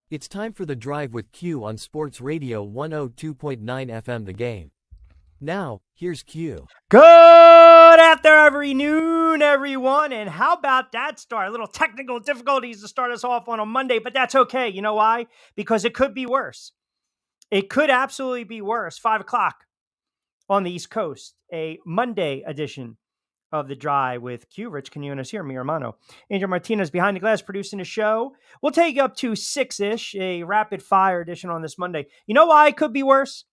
It's time for The Drive with Q on Sports Radio 102.9 FM The Game. Now, here's Q. Good afternoon, everyone. And how about that start? A little technical difficulties to start us off on a Monday, but that's okay. You know why? Because it could be worse. It could absolutely be worse. 5 o'clock on the East Coast, a Monday edition of The Drive with Q. Rich Quinones here, mi hermano. Angel Martinez behind the glass producing the show. We'll take you up to 6-ish, a rapid fire edition on this Monday. You know why it could be worse?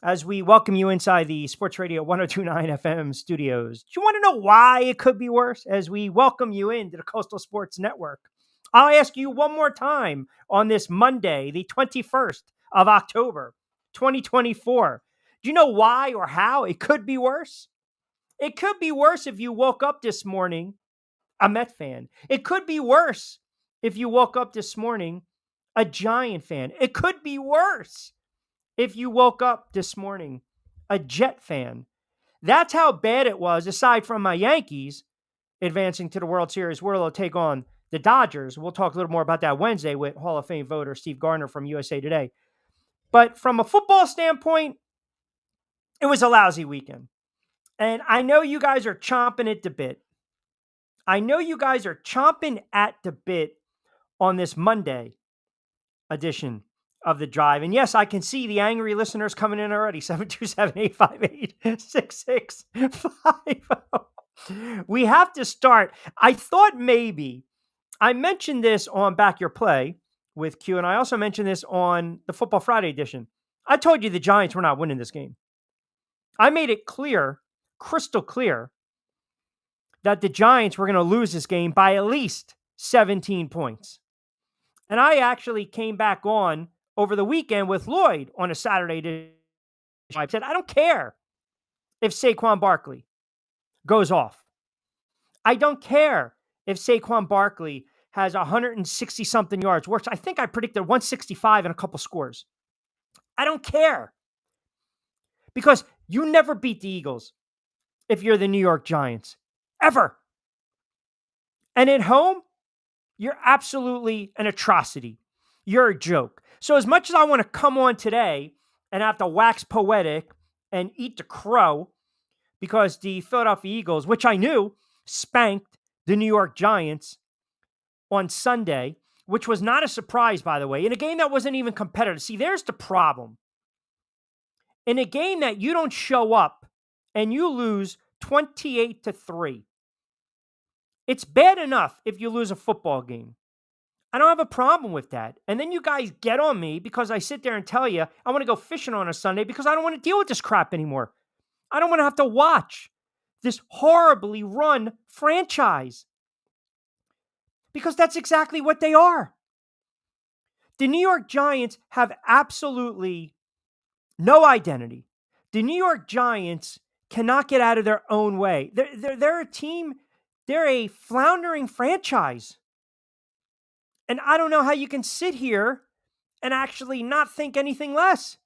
As we welcome you inside the Sports Radio 102.9 FM studios. Do you want to know why it could be worse? As we welcome you into the Coastal Sports Network. I'll ask you one more time on this Monday, the 21st of October, 2024. Do you know why or how it could be worse? It could be worse if you woke up this morning a Met fan. It could be worse if you woke up this morning a Giant fan. It could be worse if you woke up this morning a Jet fan. That's how bad it was, aside from my Yankees advancing to the World Series, where they'll take on the Dodgers. We'll talk a little more about that Wednesday with Hall of Fame voter Steve Gardner from USA Today. But from a football standpoint, it was a lousy weekend. And I know you guys are chomping at the bit. I know you guys are chomping at the bit on this Monday edition of The Drive. And yes, I can see the angry listeners coming in already. 727-858-6650. We have to start. I thought maybe, I mentioned this on Back Your Play with Q, and I also mentioned this on the Football Friday edition. I told you the Giants were not winning this game. I made it clear, crystal clear, that the Giants were going to lose this game by at least 17 points. And I actually came back on over the weekend with Lloyd on a Saturday edition. I said, I don't care if Saquon Barkley goes off. I don't care if Saquon Barkley has 160-something yards, which I think I predicted 165 and a couple scores. I don't care. Because you never beat the Eagles if you're the New York Giants. Ever. And at home, you're absolutely an atrocity. You're a joke. So as much as I want to come on today and have to wax poetic and eat the crow because the Philadelphia Eagles, which I knew, spanked the New York Giants on Sunday, which was not a surprise, by the way, in a game that wasn't even competitive. See, there's the problem. In a game that you don't show up and you lose 28-3, it's bad enough if you lose a football game. I don't have a problem with that. And then you guys get on me because I sit there and tell you I want to go fishing on a Sunday because I don't want to deal with this crap anymore. I don't want to have to watch this horribly run franchise because that's exactly what they are. The New York Giants have absolutely no identity. The New York Giants cannot get out of their own way. They're a team, they're a floundering franchise. And I don't know how you can sit here and actually not think anything less.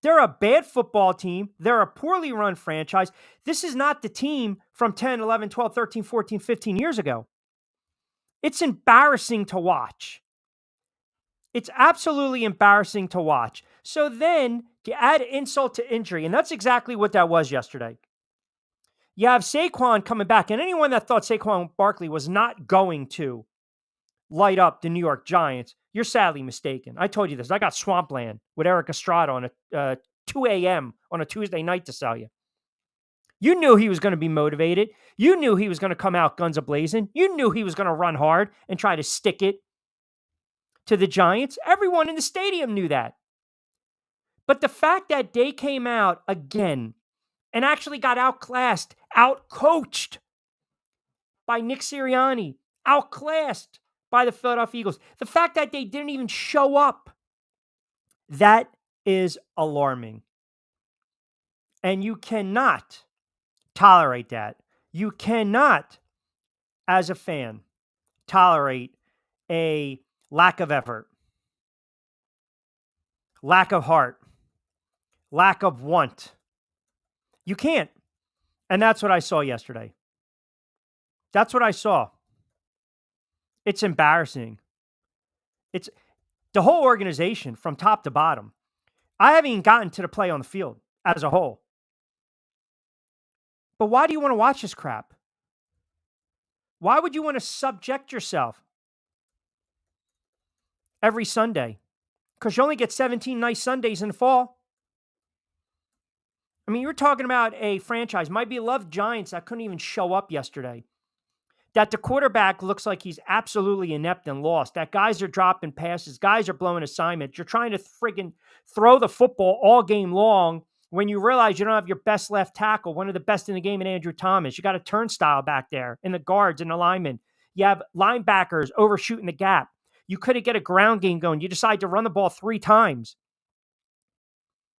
They're a bad football team. They're a poorly run franchise. This is not the team from 10, 11, 12, 13, 14, 15 years ago. It's embarrassing to watch. It's absolutely embarrassing to watch. So then you add insult to injury, and that's exactly what that was yesterday. You have Saquon coming back, and anyone that thought Saquon Barkley was not going to light up the New York Giants, you're sadly mistaken. I told you this. I got Swampland with Eric Estrada on a 2 a.m. on a Tuesday night to sell you. You knew he was going to be motivated. You knew he was going to come out guns a-blazing. You knew he was going to run hard and try to stick it to the Giants. Everyone in the stadium knew that. But the fact that they came out again and actually got outclassed, outcoached by Nick Sirianni, outclassed by the Philadelphia Eagles. The fact that they didn't even show up, that is alarming. And you cannot tolerate that. You cannot, as a fan, tolerate a lack of effort, lack of heart, lack of want. You can't. And that's what I saw yesterday. That's what I saw. It's embarrassing. The whole organization from top to bottom. I haven't even gotten to the play on the field as a whole. But why do you want to watch this crap? Why would you want to subject yourself every Sunday? Because you only get 17 nice Sundays in the fall. I mean, you're talking about a franchise, my beloved Giants, that couldn't even show up yesterday. That the quarterback looks like he's absolutely inept and lost. That guys are dropping passes. Guys are blowing assignments. You're trying to friggin' throw the football all game long when you realize you don't have your best left tackle, one of the best in the game in Andrew Thomas. You got a turnstile back there in the guards and the linemen. You have linebackers overshooting the gap. You couldn't get a ground game going. You decide to run the ball 3 times.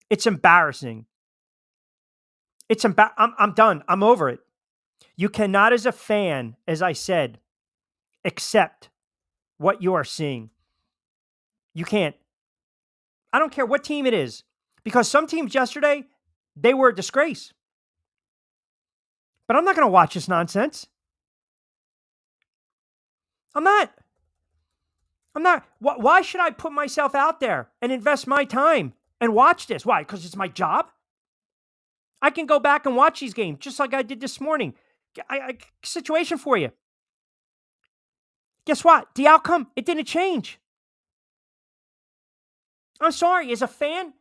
It's embarrassing. I'm done. I'm over it. You cannot, as a fan, as I said, accept what you are seeing. You can't. I don't care what team it is, because some teams yesterday, they were a disgrace. But I'm not going to watch this nonsense. I'm not. Why should I put myself out there and invest my time and watch this? Why? Because it's my job? I can go back and watch these games just like I did this morning. Situation for you. Guess what? The outcome, it didn't change. I'm sorry, as a fan,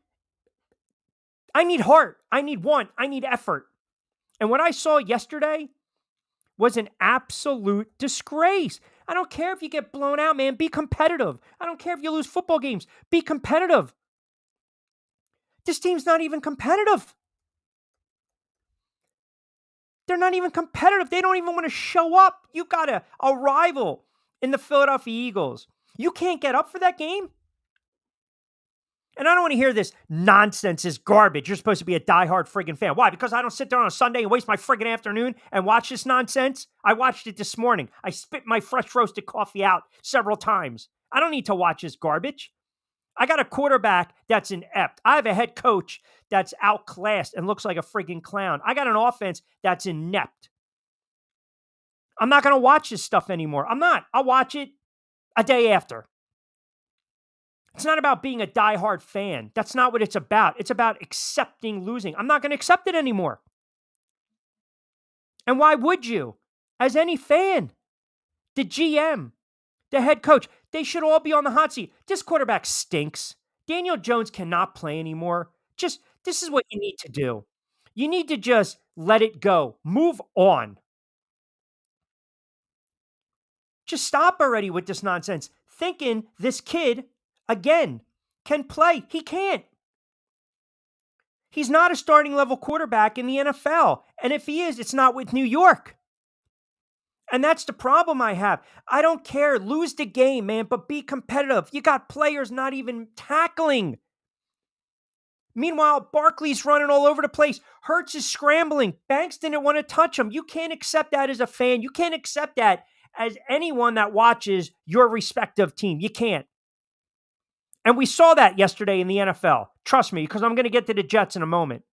I need heart. I need want. I need effort. And what I saw yesterday was an absolute disgrace. I don't care if you get blown out, man. Be competitive. I don't care if you lose football games. Be competitive. This team's not even competitive. They're not even competitive. They don't even want to show up. You got a rival in the Philadelphia Eagles. You can't get up for that game? And I don't want to hear this nonsense, this garbage. You're supposed to be a diehard friggin' fan. Why? Because I don't sit there on a Sunday and waste my friggin' afternoon and watch this nonsense? I watched it this morning. I spit my fresh roasted coffee out several times. I don't need to watch this garbage. I got a quarterback that's inept. I have a head coach that's outclassed and looks like a friggin' clown. I got an offense that's inept. I'm not going to watch this stuff anymore. I'm not. I'll watch it a day after. It's not about being a diehard fan. That's not what it's about. It's about accepting losing. I'm not going to accept it anymore. And why would you? As any fan, the GM, the head coach, they should all be on the hot seat. This quarterback stinks. Daniel Jones cannot play anymore. This is what you need to do. You need to just let it go. Move on. Just stop already with this nonsense. Thinking this kid, again, can play. He can't. He's not a starting level quarterback in the NFL. And if he is, it's not with New York. And that's the problem I have. I don't care. Lose the game, man, but be competitive. You got players not even tackling. Meanwhile, Barkley's running all over the place. Hurts is scrambling. Banks didn't want to touch him. You can't accept that as a fan. You can't accept that as anyone that watches your respective team. You can't. And we saw that yesterday in the NFL. Trust me, because I'm going to get to the Jets in a moment.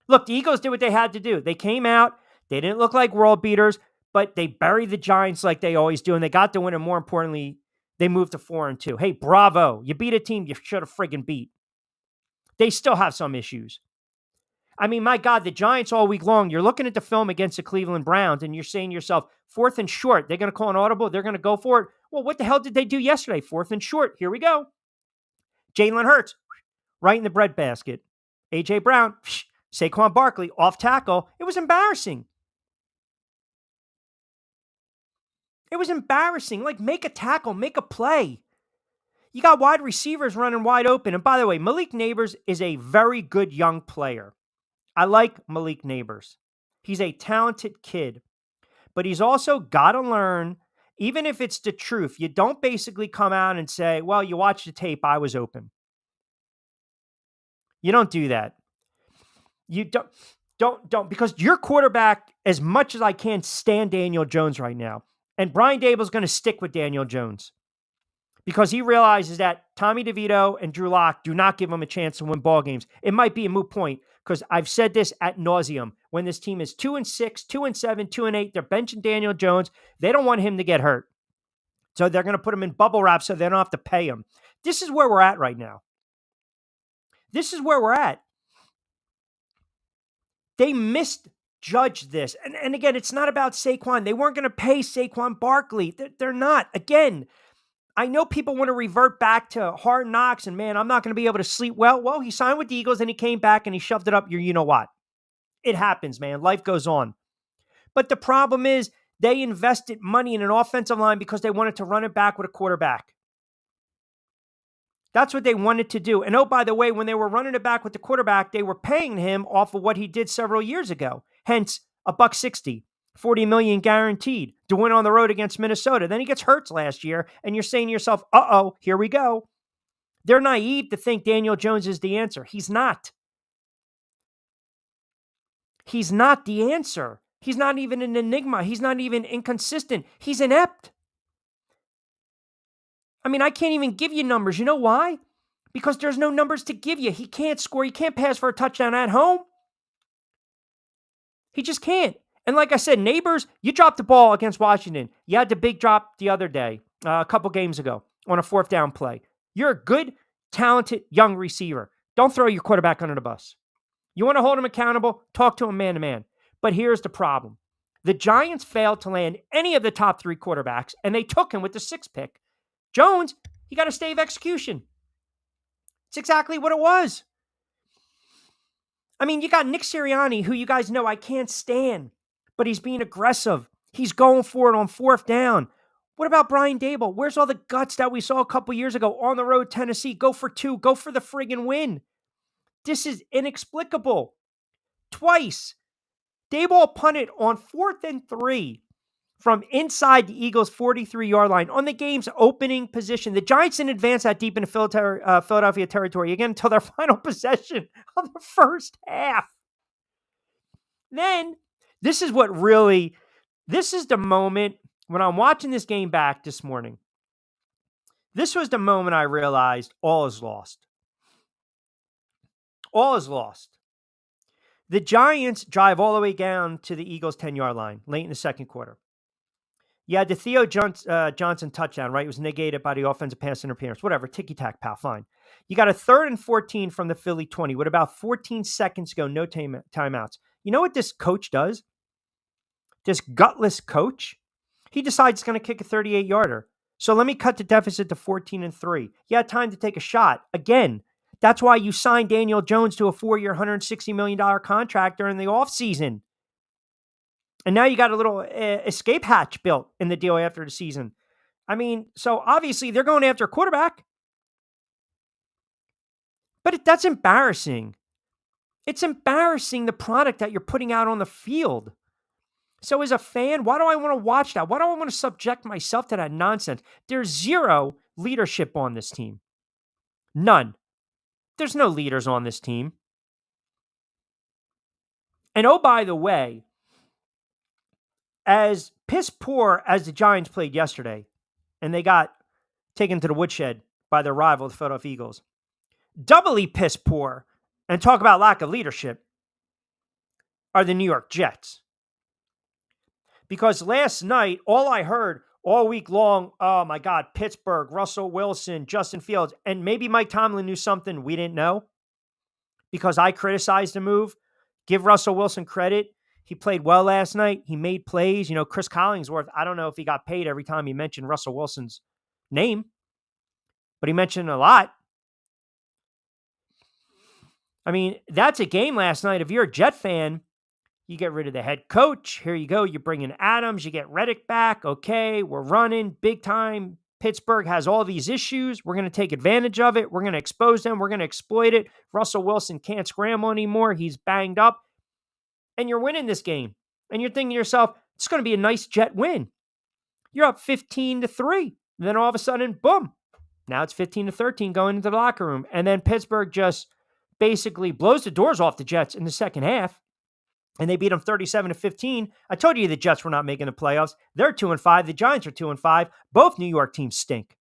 Look, the Eagles did what they had to do. They came out. They didn't look like world beaters, but they buried the Giants like they always do, and they got the win, and more importantly, they moved to 4-2. Hey, bravo. You beat a team you should have friggin' beat. They still have some issues. I mean, my God, the Giants all week long, you're looking at the film against the Cleveland Browns, and you're saying to yourself, 4th and short, they're going to call an audible, they're going to go for it. Well, what the hell did they do yesterday? 4th and short. Here we go. Jalen Hurts, right in the breadbasket. A.J. Brown, Saquon Barkley, off tackle. It was embarrassing. It was embarrassing. Like, make a tackle, make a play. You got wide receivers running wide open. And by the way, Malik Neighbors is a very good young player. I like Malik Neighbors. He's a talented kid. But he's also got to learn, even if it's the truth, you don't basically come out and say, well, you watched the tape, I was open. You don't do that. You don't, because your quarterback, as much as I can stand Daniel Jones right now, and Brian Dable's going to stick with Daniel Jones because he realizes that Tommy DeVito and Drew Lock do not give him a chance to win ball games. It might be a moot point because I've said this ad nauseum. When this team is 2-6, 2-7, 2-8, they're benching Daniel Jones. They don't want him to get hurt. So they're going to put him in bubble wrap so they don't have to pay him. This is where we're at right now. This is where we're at. They misjudged this. And again, it's not about Saquon. They weren't going to pay Saquon Barkley. They're not. Again, I know people want to revert back to Hard Knocks and, man, I'm not going to be able to sleep well. Well, he signed with the Eagles and he came back and he shoved it up your you-know-what. It happens, man. Life goes on. But the problem is they invested money in an offensive line because they wanted to run it back with a quarterback. That's what they wanted to do. And oh, by the way, when they were running it back with the quarterback, they were paying him off of what he did several years ago. Hence, $160, $40 million guaranteed to win on the road against Minnesota. Then he gets hurt last year, and you're saying to yourself, uh-oh, here we go. They're naive to think Daniel Jones is the answer. He's not. He's not the answer. He's not even an enigma. He's not even inconsistent. He's inept. I mean, I can't even give you numbers. You know why? Because there's no numbers to give you. He can't score. He can't pass for a touchdown at home. He just can't. And like I said, Neighbors, you dropped the ball against Washington. You had the big drop the other day, a couple games ago, on a fourth down play. You're a good, talented, young receiver. Don't throw your quarterback under the bus. You want to hold him accountable? Talk to him man-to-man. But here's the problem. The Giants failed to land any of the top three quarterbacks, and they took him with the sixth pick. Jones, he got a stay of execution. It's exactly what it was. I mean, you got Nick Sirianni, who you guys know I can't stand, but he's being aggressive. He's going for it on fourth down. What about Brian Daboll? Where's all the guts that we saw a couple years ago on the road, Tennessee? Go for two. Go for the friggin' win. This is inexplicable. Twice. Daboll punted on 4th and 3 from inside the Eagles' 43-yard line on the game's opening position. The Giants didn't advance that deep into Philadelphia territory again until their final possession of the first half. Then, this is the moment when I'm watching this game back this morning. This was the moment I realized all is lost. All is lost. The Giants drive all the way down to the Eagles' 10-yard line late in the second quarter. You had the Theo Johnson touchdown, right? It was negated by the offensive pass interference. Whatever, ticky-tack, pal, fine. You got a 3rd and 14 from the Philly 20 with about 14 seconds to go, no timeouts. You know what this coach does? This gutless coach? He decides he's going to kick a 38-yarder. So let me cut the deficit to 14 and 3. You had time to take a shot. Again, that's why you signed Daniel Jones to a 4-year, $160 million contract during the offseason. And now you got a little escape hatch built in the deal after the season. I mean, so obviously they're going after a quarterback. But that's embarrassing. It's embarrassing the product that you're putting out on the field. So as a fan, why do I want to watch that? Why do I want to subject myself to that nonsense? There's zero leadership on this team. None. There's no leaders on this team. And oh, by the way, as piss poor as the Giants played yesterday, and they got taken to the woodshed by their rival, the Philadelphia Eagles, doubly piss poor, and talk about lack of leadership, are the New York Jets. Because last night, all I heard all week long, oh my God, Pittsburgh, Russell Wilson, Justin Fields, and maybe Mike Tomlin knew something we didn't know because I criticized the move. Give Russell Wilson credit. He played well last night. He made plays. You know, Chris Collingsworth, I don't know if he got paid every time he mentioned Russell Wilson's name, but he mentioned a lot. I mean, that's a game last night. If you're a Jet fan, you get rid of the head coach. Here you go. You bring in Adams. You get Reddick back. Okay, we're running big time. Pittsburgh has all these issues. We're going to take advantage of it. We're going to expose them. We're going to exploit it. Russell Wilson can't scramble anymore. He's banged up. And you're winning this game. And you're thinking to yourself, it's going to be a nice Jet win. You're up 15-3. And then all of a sudden, boom. Now it's 15-13 going into the locker room. And then Pittsburgh just basically blows the doors off the Jets in the second half. And they beat them 37-15. I told you the Jets were not making the playoffs. They're 2-5. The Giants are 2-5. Both New York teams stink.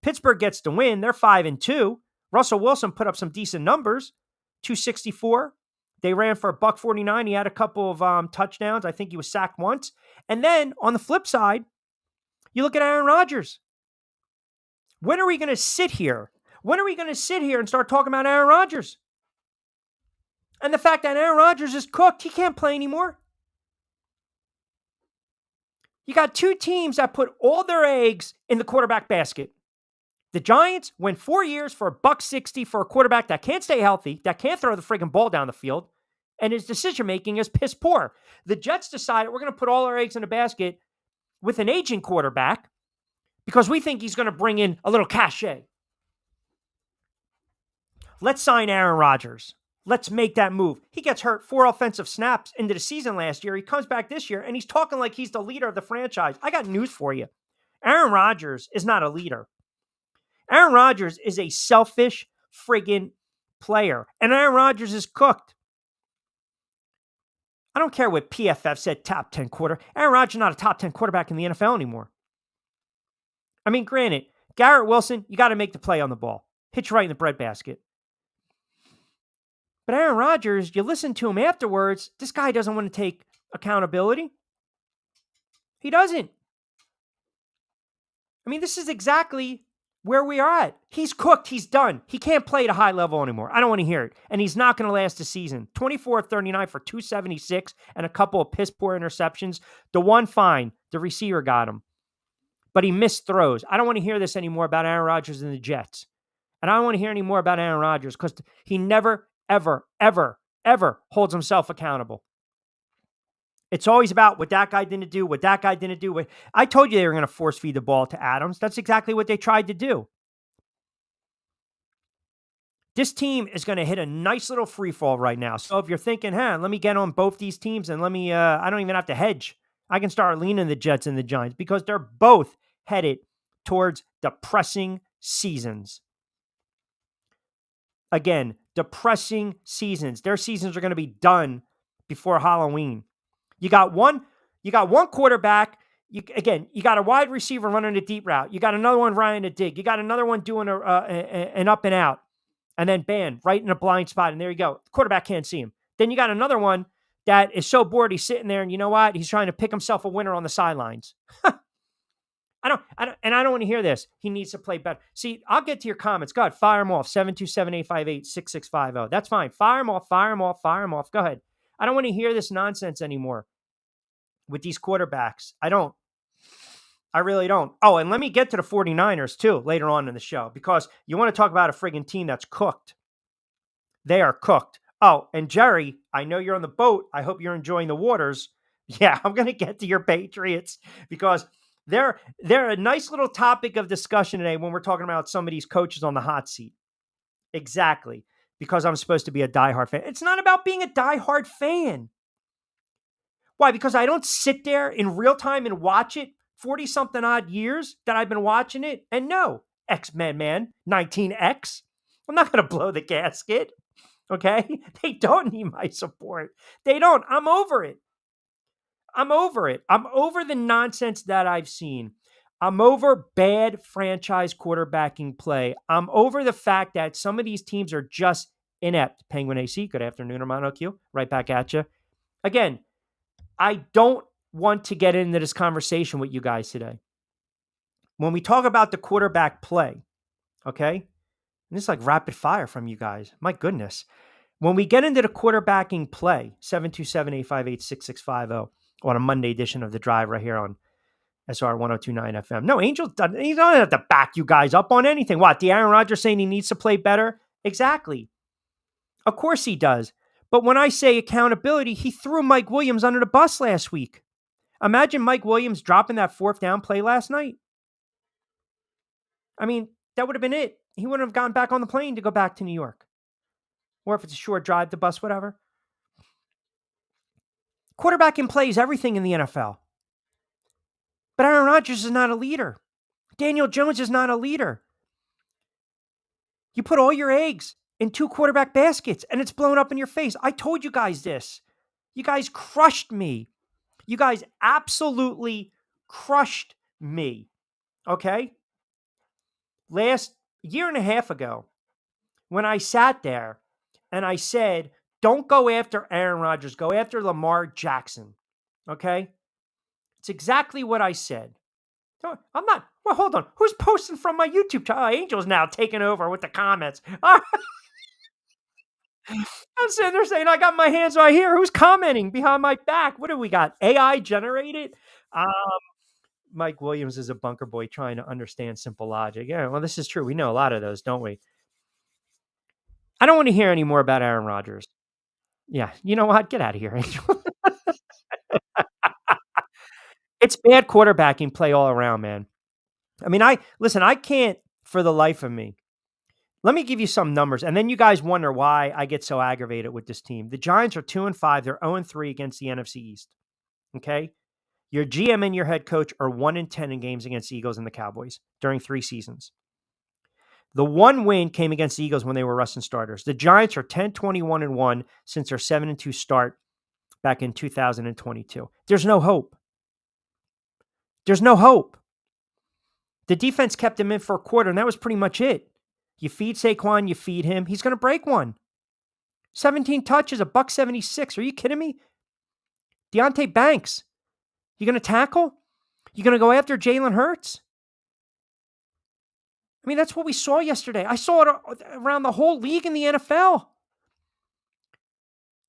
Pittsburgh gets the win. They're 5-2. Russell Wilson put up some decent numbers. 264. They ran for $149. He had a couple of touchdowns. I think he was sacked once. And then on the flip side, You look at Aaron Rodgers. When are we going to sit here? When are we going to sit here and start talking about Aaron Rodgers? And the fact that Aaron Rodgers is cooked, he can't play anymore. You got two teams that put all their eggs in the quarterback basket. The Giants went 4 years for $160 for a quarterback that can't stay healthy, that can't throw the friggin' ball down the field, and his decision-making is piss poor. The Jets decided we're going to put all our eggs in a basket with an aging quarterback because we think he's going to bring in a little cachet. Let's sign Aaron Rodgers. Let's make that move. He gets hurt 4 offensive snaps into the season last year. He comes back this year, and he's talking like he's the leader of the franchise. I got news for you. Aaron Rodgers is not a leader. Aaron Rodgers is a selfish friggin' player, and Aaron Rodgers is cooked. I don't care what PFF said, top 10 quarter. Aaron Rodgers is not a top 10 quarterback in the NFL anymore. I mean, granted, Garrett Wilson, you got to make the play on the ball. Hit you right in the breadbasket. But Aaron Rodgers, you listen to him afterwards, this guy doesn't want to take accountability. He doesn't. I mean, this is exactly where we are at. He's cooked. He's done. He can't play at a high level anymore. I don't want to hear it. And he's not going to last the season. 24-39 for 276 and a couple of piss poor interceptions. The one fine, the receiver got him. But he missed throws. I don't want to hear this anymore about Aaron Rodgers and the Jets. And I don't want to hear any more about Aaron Rodgers because he never, ever, ever, ever holds himself accountable. It's always about what that guy didn't do, what that guy didn't do. I told you they were going to force feed the ball to Adams. That's exactly what they tried to do. This team is going to hit a nice little free fall right now. So if you're thinking, let me get on both these teams and I don't even have to hedge. I can start leaning the Jets and the Giants because they're both headed towards depressing seasons. Again, depressing seasons. Their seasons are going to be done before Halloween. You got one quarterback. You got a wide receiver running a deep route. You got another one running a dig. You got another one doing an up and out. And then bam, right in a blind spot. And there you go. The quarterback can't see him. Then you got another one that is so bored he's sitting there and you know what? He's trying to pick himself a winner on the sidelines. I don't want to hear this. He needs to play better. See, I'll get to your comments. Go ahead, fire them off. 727-858-6650. That's fine. Fire them off. Go ahead. I don't want to hear this nonsense anymore with these quarterbacks. I don't. I really don't. Oh, and let me get to the 49ers too later on in the show because you want to talk about a friggin' team that's cooked. They are cooked. Oh, and Jerry, I know you're on the boat. I hope you're enjoying the waters. Yeah, I'm going to get to your Patriots because they're a nice little topic of discussion today when we're talking about some of these coaches on the hot seat. Exactly. Because I'm supposed to be a diehard fan. It's not about being a diehard fan. Why? Because I don't sit there in real time and watch it 40-something odd years that I've been watching it. And no, X-Men 19X. I'm not going to blow the gasket. Okay? They don't need my support. They don't. I'm over it. I'm over the nonsense that I've seen. I'm over bad franchise quarterbacking play. I'm over the fact that some of these teams are just inept. Penguin AC, good afternoon, Hermano Q. Right back at you. Again, I don't want to get into this conversation with you guys today. When we talk about the quarterback play, okay? And this is like rapid fire from you guys. My goodness. When we get into the quarterbacking play, 727-858-6650 on a Monday edition of The Drive right here on SR 1029 FM. No, Angel doesn't. He doesn't have to back you guys up on anything. What? The Aaron Rodgers saying he needs to play better? Exactly. Of course he does. But when I say accountability, he threw Mike Williams under the bus last week. Imagine Mike Williams dropping that 4th down play last night. I mean, that would have been it. He wouldn't have gone back on the plane to go back to New York. Or if it's a short drive, the bus, whatever. Quarterbacking plays everything in the NFL. But Aaron Rodgers is not a leader. Daniel Jones is not a leader. You put all your eggs in 2 quarterback baskets and it's blown up in your face. I told you guys this. You guys crushed me. You guys absolutely crushed me. Okay? Last year and a half ago, when I sat there and I said, don't go after Aaron Rodgers, go after Lamar Jackson. Okay? It's exactly what I said. I'm not. Well, hold on. Who's posting from my YouTube channel? Angel's now taking over with the comments. I'm sitting there saying, I got my hands right here. Who's commenting behind my back? What do we got? AI generated? Uh, Mike Williams is a bunker boy trying to understand simple logic. Yeah, well, this is true. We know a lot of those, don't we? I don't want to hear any more about Aaron Rodgers. Yeah, you know what? Get out of here, Angel. It's bad quarterbacking play all around, man. I mean, I can't for the life of me. Let me give you some numbers, and then you guys wonder why I get so aggravated with this team. The Giants are 2-5. They're 0-3 against the NFC East. Okay? Your GM and your head coach are 1-10 in games against the Eagles and the Cowboys during 3 seasons. The one win came against the Eagles when they were resting starters. The Giants are 10-21-1 since their 7-2 start back in 2022. There's no hope. There's no hope. The defense kept him in for a quarter, and that was pretty much it. You feed Saquon, you feed him. He's going to break one. 17 touches, $176. Are you kidding me? Deontay Banks, you going to tackle? You going to go after Jalen Hurts? I mean, that's what we saw yesterday. I saw it around the whole league in the NFL.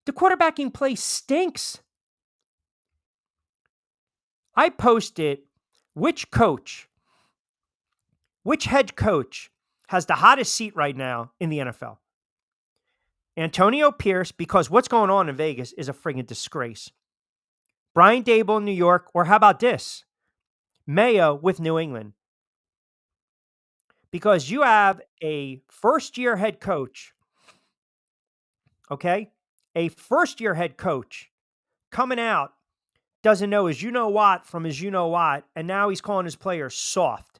The quarterbacking play stinks. I posted which head coach has the hottest seat right now in the NFL. Antonio Pierce, because what's going on in Vegas is a friggin' disgrace. Brian Daboll in New York, or how about this? Mayo with New England. Because you have a first-year head coach, okay? A first-year head coach coming out, doesn't know his you-know-what from his you-know-what, and now he's calling his players soft.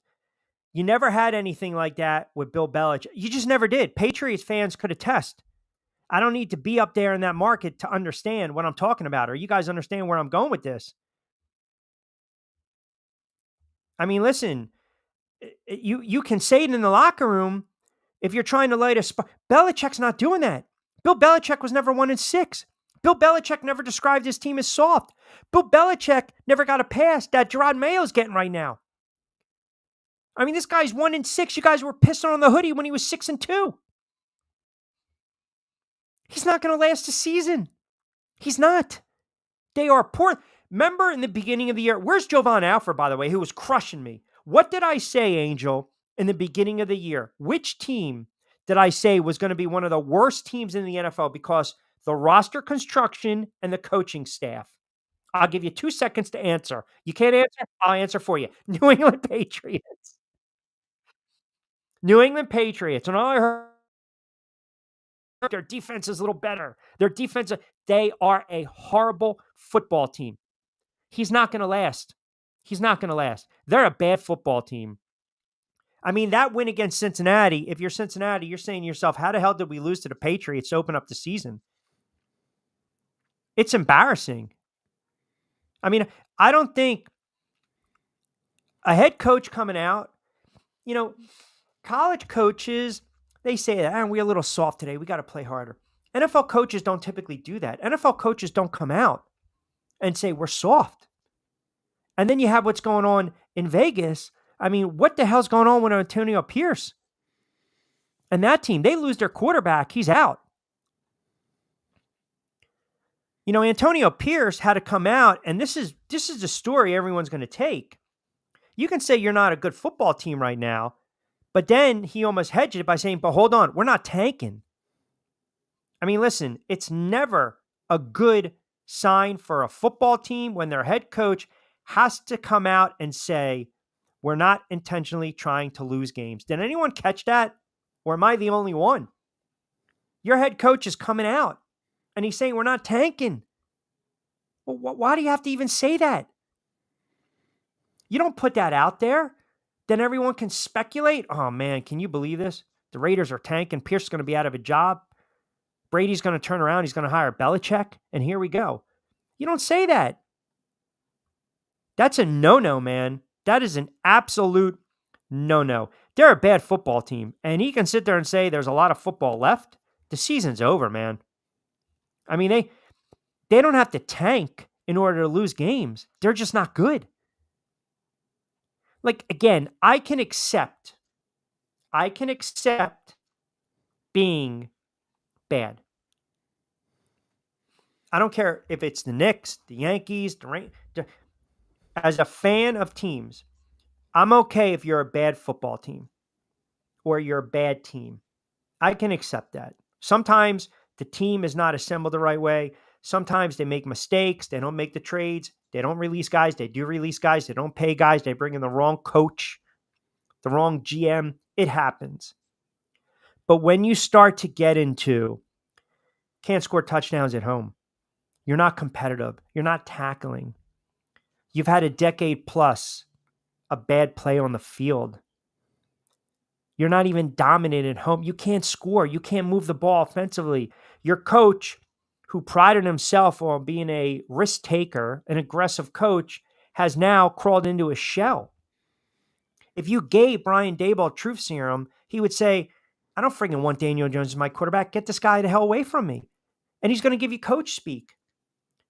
You never had anything like that with Bill Belichick. You just never did. Patriots fans could attest. I don't need to be up there in that market to understand what I'm talking about, or you guys understand where I'm going with this. I mean, listen, you can say it in the locker room if you're trying to light a spark. Belichick's not doing that. Bill Belichick was never 1-6. Bill Belichick never described his team as soft. Bill Belichick never got a pass that Gerard Mayo's getting right now. I mean, this guy's 1-6. You guys were pissing on the hoodie when he was 6-2. He's not going to last a season. He's not. They are poor. Remember in the beginning of the year, where's Jovan Alford, by the way, who was crushing me? What did I say, Angel, in the beginning of the year? Which team did I say was going to be one of the worst teams in the NFL because the roster construction and the coaching staff? I'll give you 2 seconds to answer. You can't answer? I'll answer for you. New England Patriots. New England Patriots. And all I heard, their defense is a little better. They are a horrible football team. He's not going to last. He's not going to last. They're a bad football team. I mean, that win against Cincinnati, if you're Cincinnati, you're saying to yourself, how the hell did we lose to the Patriots to open up the season? It's embarrassing. I mean, I don't think a head coach coming out, college coaches, they say that, we're a little soft today. We got to play harder. NFL coaches don't typically do that. NFL coaches don't come out and say we're soft. And then you have what's going on in Vegas. I mean, what the hell's going on with Antonio Pierce? And that team, they lose their quarterback. He's out. Antonio Pierce had to come out, and this is the story everyone's going to take. You can say you're not a good football team right now, but then he almost hedged it by saying, but hold on, we're not tanking. I mean, listen, it's never a good sign for a football team when their head coach has to come out and say, we're not intentionally trying to lose games. Did anyone catch that? Or am I the only one? Your head coach is coming out and he's saying, we're not tanking. Well, why do you have to even say that? You don't put that out there. Then everyone can speculate. Oh, man, can you believe this? The Raiders are tanking. Pierce is going to be out of a job. Brady's going to turn around. He's going to hire Belichick. And here we go. You don't say that. That's a no-no, man. That is an absolute no-no. They're a bad football team. And he can sit there and say there's a lot of football left. The season's over, man. I mean, they don't have to tank in order to lose games. They're just not good. Like, again, I can accept being bad. I don't care if it's the Knicks, the Yankees, as a fan of teams, I'm okay if you're a bad football team or you're a bad team. I can accept that. Sometimes the team is not assembled the right way. Sometimes they make mistakes. They don't make the trades. They don't release guys. They do release guys. They don't pay guys. They bring in the wrong coach, the wrong GM. It happens. But when you start to get into can't score touchdowns at home, you're not competitive, you're not tackling, you've had a decade plus a bad play on the field, you're not even dominant at home, you can't score, you can't move the ball offensively. Your coach, who prided himself on being a risk taker, an aggressive coach, has now crawled into a shell. If you gave Brian Daboll truth serum, he would say, I don't friggin' want Daniel Jones as my quarterback. Get this guy the hell away from me. And he's going to give you coach speak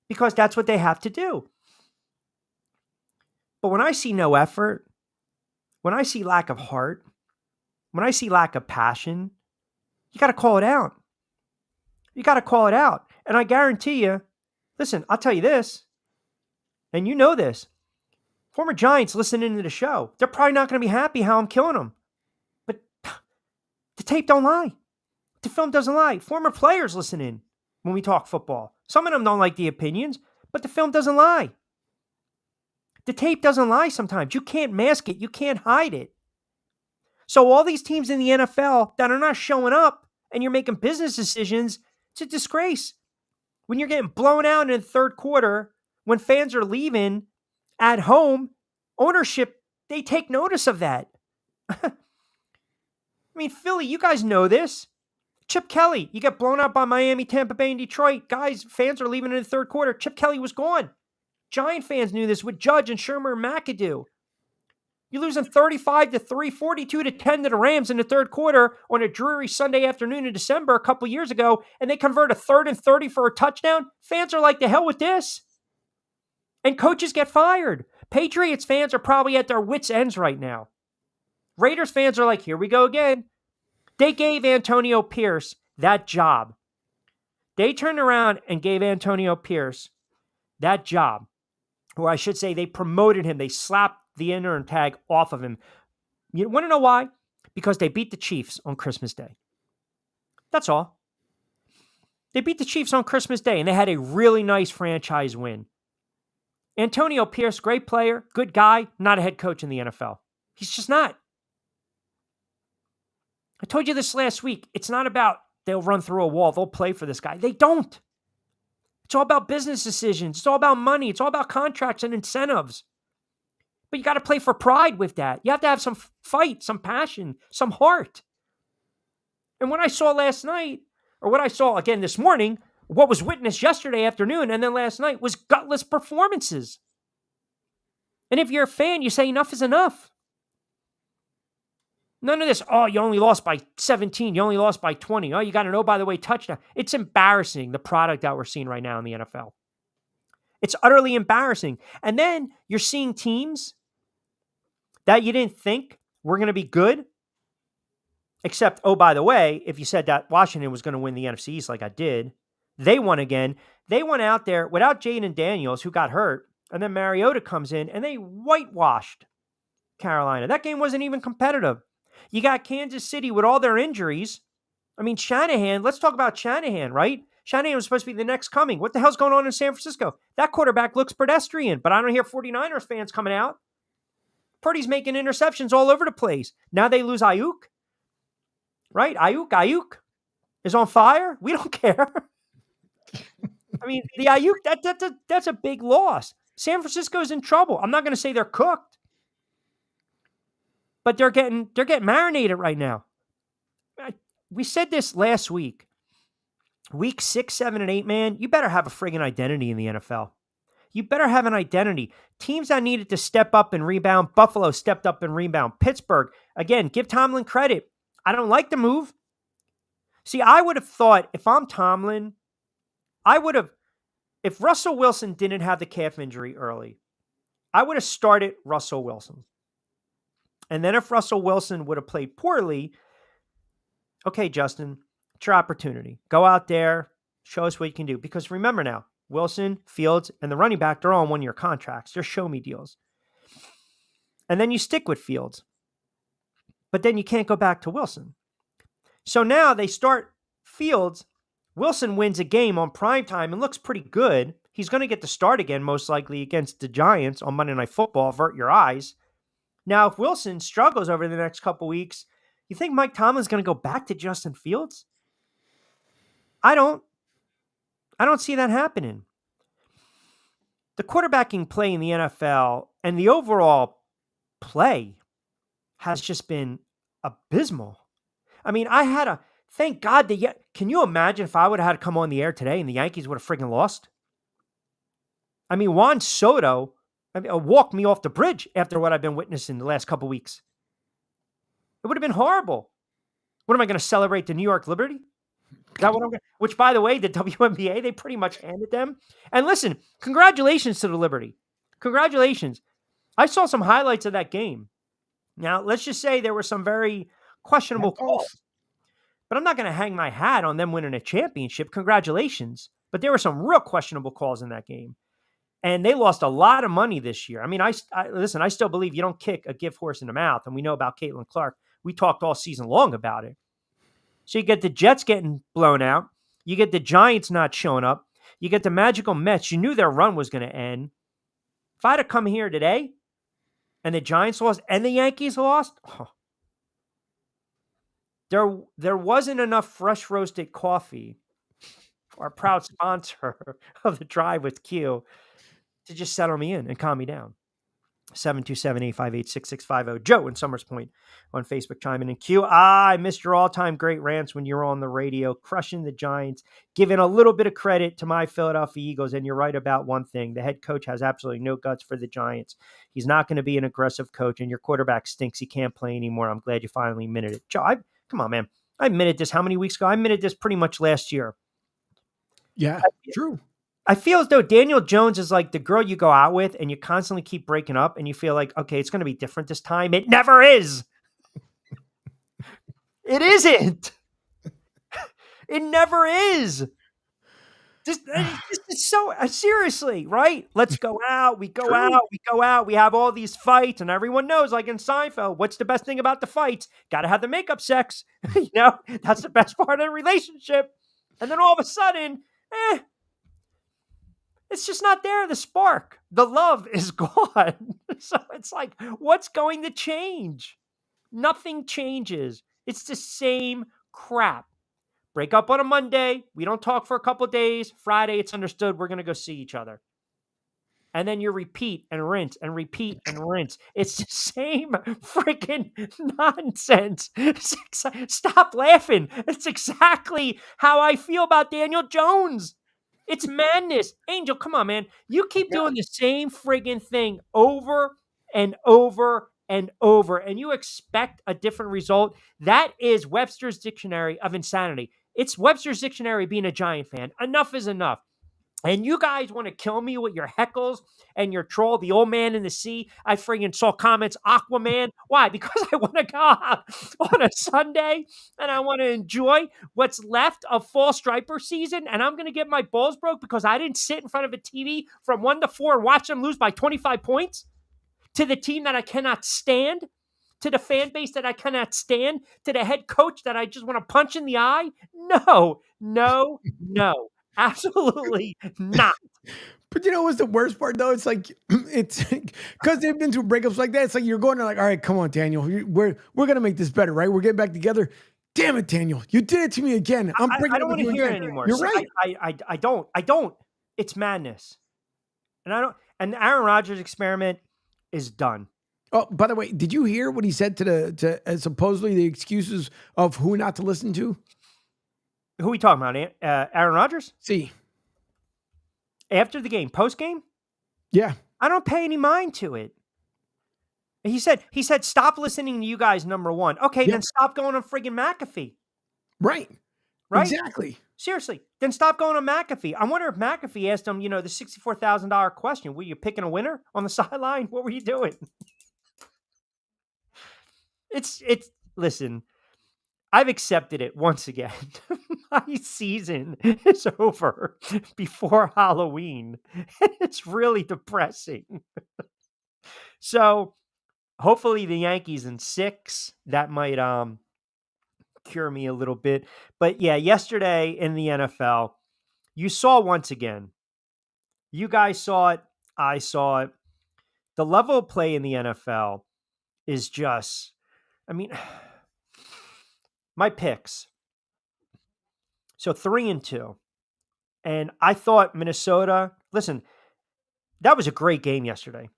because that's what they have to do. But when I see no effort, when I see lack of heart, when I see lack of passion, you got to call it out. You got to call it out. And I guarantee you, listen, I'll tell you this, and you know this, former Giants listening to the show, they're probably not going to be happy how I'm killing them. But the tape don't lie. The film doesn't lie. Former players listen in when we talk football. Some of them don't like the opinions, but the film doesn't lie. The tape doesn't lie sometimes. You can't mask it. You can't hide it. So all these teams in the NFL that are not showing up and you're making business decisions, it's a disgrace. When you're getting blown out in the third quarter, when fans are leaving at home, ownership, they take notice of that. I mean, Philly, you guys know this. Chip Kelly, you get blown out by Miami, Tampa Bay, and Detroit. Guys, fans are leaving in the third quarter. Chip Kelly was gone. Giant fans knew this with Judge and Shermer and McAdoo. You're losing 35-3, 42-10 to the Rams in the third quarter on a dreary Sunday afternoon in December a couple years ago, and they convert a 3rd and 30 for a touchdown. Fans are like, the hell with this. And coaches get fired. Patriots fans are probably at their wits' ends right now. Raiders fans are like, here we go again. They gave Antonio Pierce that job. They turned around and gave Antonio Pierce that job. Or I should say they promoted him. They slapped the intern tag off of him. You want to know why? Because they beat the Chiefs on Christmas Day. That's all. They beat the Chiefs on Christmas Day, and they had a really nice franchise win. Antonio Pierce, great player, good guy, not a head coach in the NFL. He's just not. I told you this last week. It's not about they'll run through a wall. They'll play for this guy. They don't. It's all about business decisions. It's all about money. It's all about contracts and incentives. But you got to play for pride with that. You have to have some fight, some passion, some heart. And what I saw last night, or what I saw again this morning, what was witnessed yesterday afternoon and then last night was gutless performances. And if you're a fan, you say enough is enough. None of this, oh, you only lost by 17. You only lost by 20. Oh, you got an, oh, by the way, touchdown. It's embarrassing, the product that we're seeing right now in the NFL. It's utterly embarrassing. And then you're seeing teams that you didn't think were going to be good. Except, oh, by the way, if you said that Washington was going to win the NFC East like I did, they won again. They went out there without Jaden Daniels, who got hurt, and then Mariota comes in, and they whitewashed Carolina. That game wasn't even competitive. You got Kansas City with all their injuries. I mean, Shanahan, let's talk about Shanahan, right? Shanahan was supposed to be the next coming. What the hell's going on in San Francisco? That quarterback looks pedestrian, but I don't hear 49ers fans coming out. Purdy's making interceptions all over the place. Now they lose Ayuk, right? Ayuk is on fire. We don't care. I mean, the Ayuk, that's a big loss. San Francisco's in trouble. I'm not going to say they're cooked, but they're getting marinated right now. We said this last week. Week 6, 7, and 8, man, you better have a friggin' identity in the NFL. You better have an identity. Teams that needed to step up and rebound. Buffalo stepped up and rebound. Pittsburgh, again, give Tomlin credit. I don't like the move. See, I would have thought if I'm Tomlin, if Russell Wilson didn't have the calf injury early, I would have started Russell Wilson. And then if Russell Wilson would have played poorly, okay, Justin, it's your opportunity. Go out there, show us what you can do. Because remember now, Wilson, Fields, and the running back, they're all on one-year contracts. They're show-me deals. And then you stick with Fields. But then you can't go back to Wilson. So now they start Fields. Wilson wins a game on primetime and looks pretty good. He's going to get the start again, most likely against the Giants on Monday Night Football. Avert your eyes. Now, if Wilson struggles over the next couple weeks, you think Mike Tomlin's going to go back to Justin Fields? I don't see that happening. The quarterbacking play in the NFL and the overall play has just been abysmal. I mean, thank God can you imagine if I would have had to come on the air today and the Yankees would have friggin' lost? I mean, Juan Soto walked me off the bridge after what I've been witnessing the last couple weeks. It would have been horrible. What am I going to celebrate the New York Liberty? Is that what I'm going to? Which, by the way, the WNBA, they pretty much handed them. And listen, congratulations to the Liberty. Congratulations. I saw some highlights of that game. Now, let's just say there were some very questionable calls. But I'm not going to hang my hat on them winning a championship. Congratulations. But there were some real questionable calls in that game. And they lost a lot of money this year. I mean, listen, I still believe you don't kick a gift horse in the mouth. And we know about Caitlin Clark. We talked all season long about it. So you get the Jets getting blown out. You get the Giants not showing up. You get the magical Mets. You knew their run was going to end. If I had to come here today and the Giants lost and the Yankees lost, there wasn't enough fresh roasted coffee, our proud sponsor of the Drive with Q, to just settle me in and calm me down. 727-858-6650. Joe in Summers Point on Facebook chiming in. Q, I missed your all-time great rants when you were on the radio, crushing the Giants, giving a little bit of credit to my Philadelphia Eagles. And you're right about one thing. The head coach has absolutely no guts for the Giants. He's not going to be an aggressive coach, and your quarterback stinks. He can't play anymore. I'm glad you finally admitted it. Joe, come on, man. I admitted this how many weeks ago? I admitted this pretty much last year. Yeah, true. I feel as though Daniel Jones is like the girl you go out with and you constantly keep breaking up and you feel like, okay, it's going to be different this time. It never is. It isn't. It never is. This is so seriously, right? Let's go out. We go out. We go out. We have all these fights and everyone knows, like in Seinfeld, what's the best thing about the fights? Got to have the makeup sex. That's the best part of the relationship. And then all of a sudden, it's just not there, the spark. The love is gone. So it's like, what's going to change? Nothing changes. It's the same crap. Break up on a Monday. We don't talk for a couple of days. Friday, it's understood we're going to go see each other. And then you repeat and rinse and repeat and rinse. It's the same freaking nonsense. Stop laughing. It's exactly how I feel about Daniel Jones. It's madness. Angel, come on, man. You keep doing the same friggin' thing over and over and over, and you expect a different result. That is Webster's Dictionary of insanity. It's Webster's Dictionary being a Giant fan. Enough is enough. And you guys want to kill me with your heckles and your troll, the old man in the sea. I friggin' saw comments, Aquaman. Why? Because I want to go out on a Sunday and I want to enjoy what's left of fall striper season. And I'm going to get my balls broke because I didn't sit in front of a TV from 1 to 4 and watch them lose by 25 points to the team that I cannot stand, to the fan base that I cannot stand, to the head coach that I just want to punch in the eye. No. Absolutely not. But you know what's the worst part though? It's like because they've been through breakups like that. It's like you're going to like, all right, come on, Daniel, we're gonna make this better, right? We're getting back together. Damn it, Daniel, you did it to me again. I don't want to hear it anymore. You're right. I don't. It's madness, and I don't. And the Aaron Rodgers experiment is done. Oh, by the way, did you hear what he said to supposedly the excuses of who not to listen to? Who are we talking about? Aaron Rodgers? See. After the game, post game? Yeah. I don't pay any mind to it. He said, stop listening to you guys, number one. Okay, then stop going on friggin' McAfee. Right. Exactly. Seriously. Then stop going on McAfee. I wonder if McAfee asked him, the $64,000 question. Were you picking a winner on the sideline? What were you doing? Listen, I've accepted it once again. My season is over before Halloween. It's really depressing. So hopefully the Yankees in 6, that might cure me a little bit. But yeah, yesterday in the NFL, you saw once again. You guys saw it. I saw it. The level of play in the NFL is just, I mean, my picks. So 3-2. And I thought Minnesota, listen, that was a great game yesterday.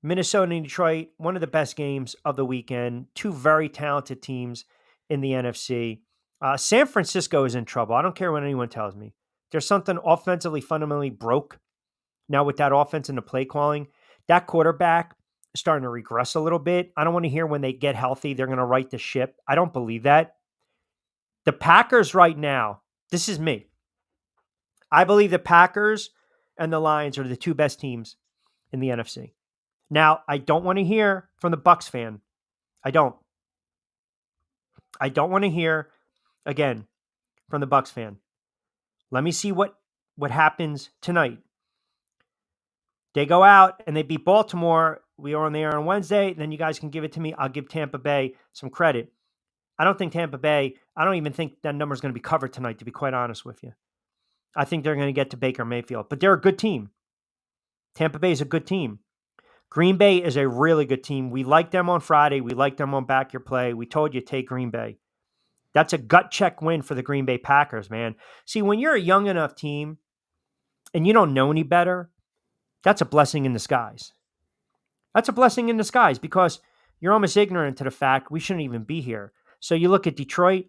Minnesota and Detroit, one of the best games of the weekend. Two very talented teams in the NFC. San Francisco is in trouble. I don't care what anyone tells me. There's something offensively fundamentally broke now with that offense and the play calling. That quarterback is starting to regress a little bit. I don't want to hear when they get healthy, they're going to right the ship. I don't believe that. The Packers right now, this is me. I believe the Packers and the Lions are the two best teams in the NFC. Now, I don't want to hear from the Bucs fan. I don't want to hear again from the Bucs fan. Let me see what happens tonight. They go out and they beat Baltimore. We are on the air on Wednesday. Then you guys can give it to me. I'll give Tampa Bay some credit. I don't think Tampa Bay, I don't even think that number is going to be covered tonight, to be quite honest with you. I think they're going to get to Baker Mayfield, but they're a good team. Tampa Bay is a good team. Green Bay is a really good team. We liked them on Friday. We liked them on Back Your Play. We told you take Green Bay. That's a gut check win for the Green Bay Packers, man. See, when you're a young enough team and you don't know any better, that's a blessing in disguise. That's a blessing in disguise because you're almost ignorant to the fact we shouldn't even be here. So you look at Detroit,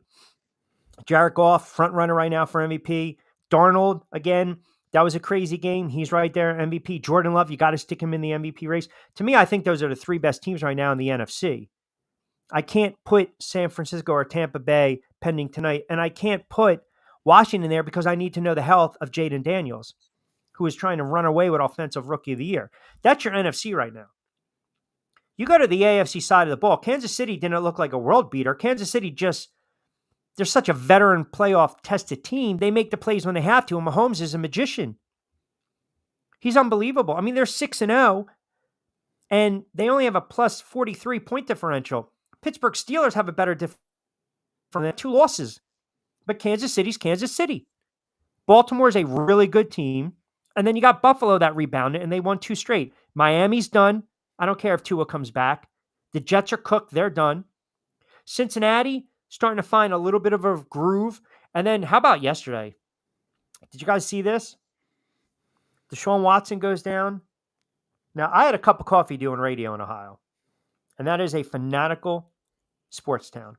Jared Goff, front runner right now for MVP. Darnold, again, that was a crazy game. He's right there, MVP. Jordan Love, you got to stick him in the MVP race. To me, I think those are the three best teams right now in the NFC. I can't put San Francisco or Tampa Bay pending tonight, and I can't put Washington there because I need to know the health of Jaden Daniels, who is trying to run away with Offensive Rookie of the Year. That's your NFC right now. You go to the AFC side of the ball. Kansas City didn't look like a world beater. Kansas City they're such a veteran playoff tested team. They make the plays when they have to, and Mahomes is a magician. He's unbelievable. I mean, they're 6-0, and they only have a plus 43 point differential. Pittsburgh Steelers have a better difference from that, 2 losses. But Kansas City's Kansas City. Baltimore is a really good team. And then you got Buffalo that rebounded, and they won 2 straight. Miami's done. I don't care if Tua comes back. The Jets are cooked. They're done. Cincinnati starting to find a little bit of a groove. And then how about yesterday? Did you guys see this? Deshaun Watson goes down. Now, I had a cup of coffee doing radio in Ohio, and that is a fanatical sports town.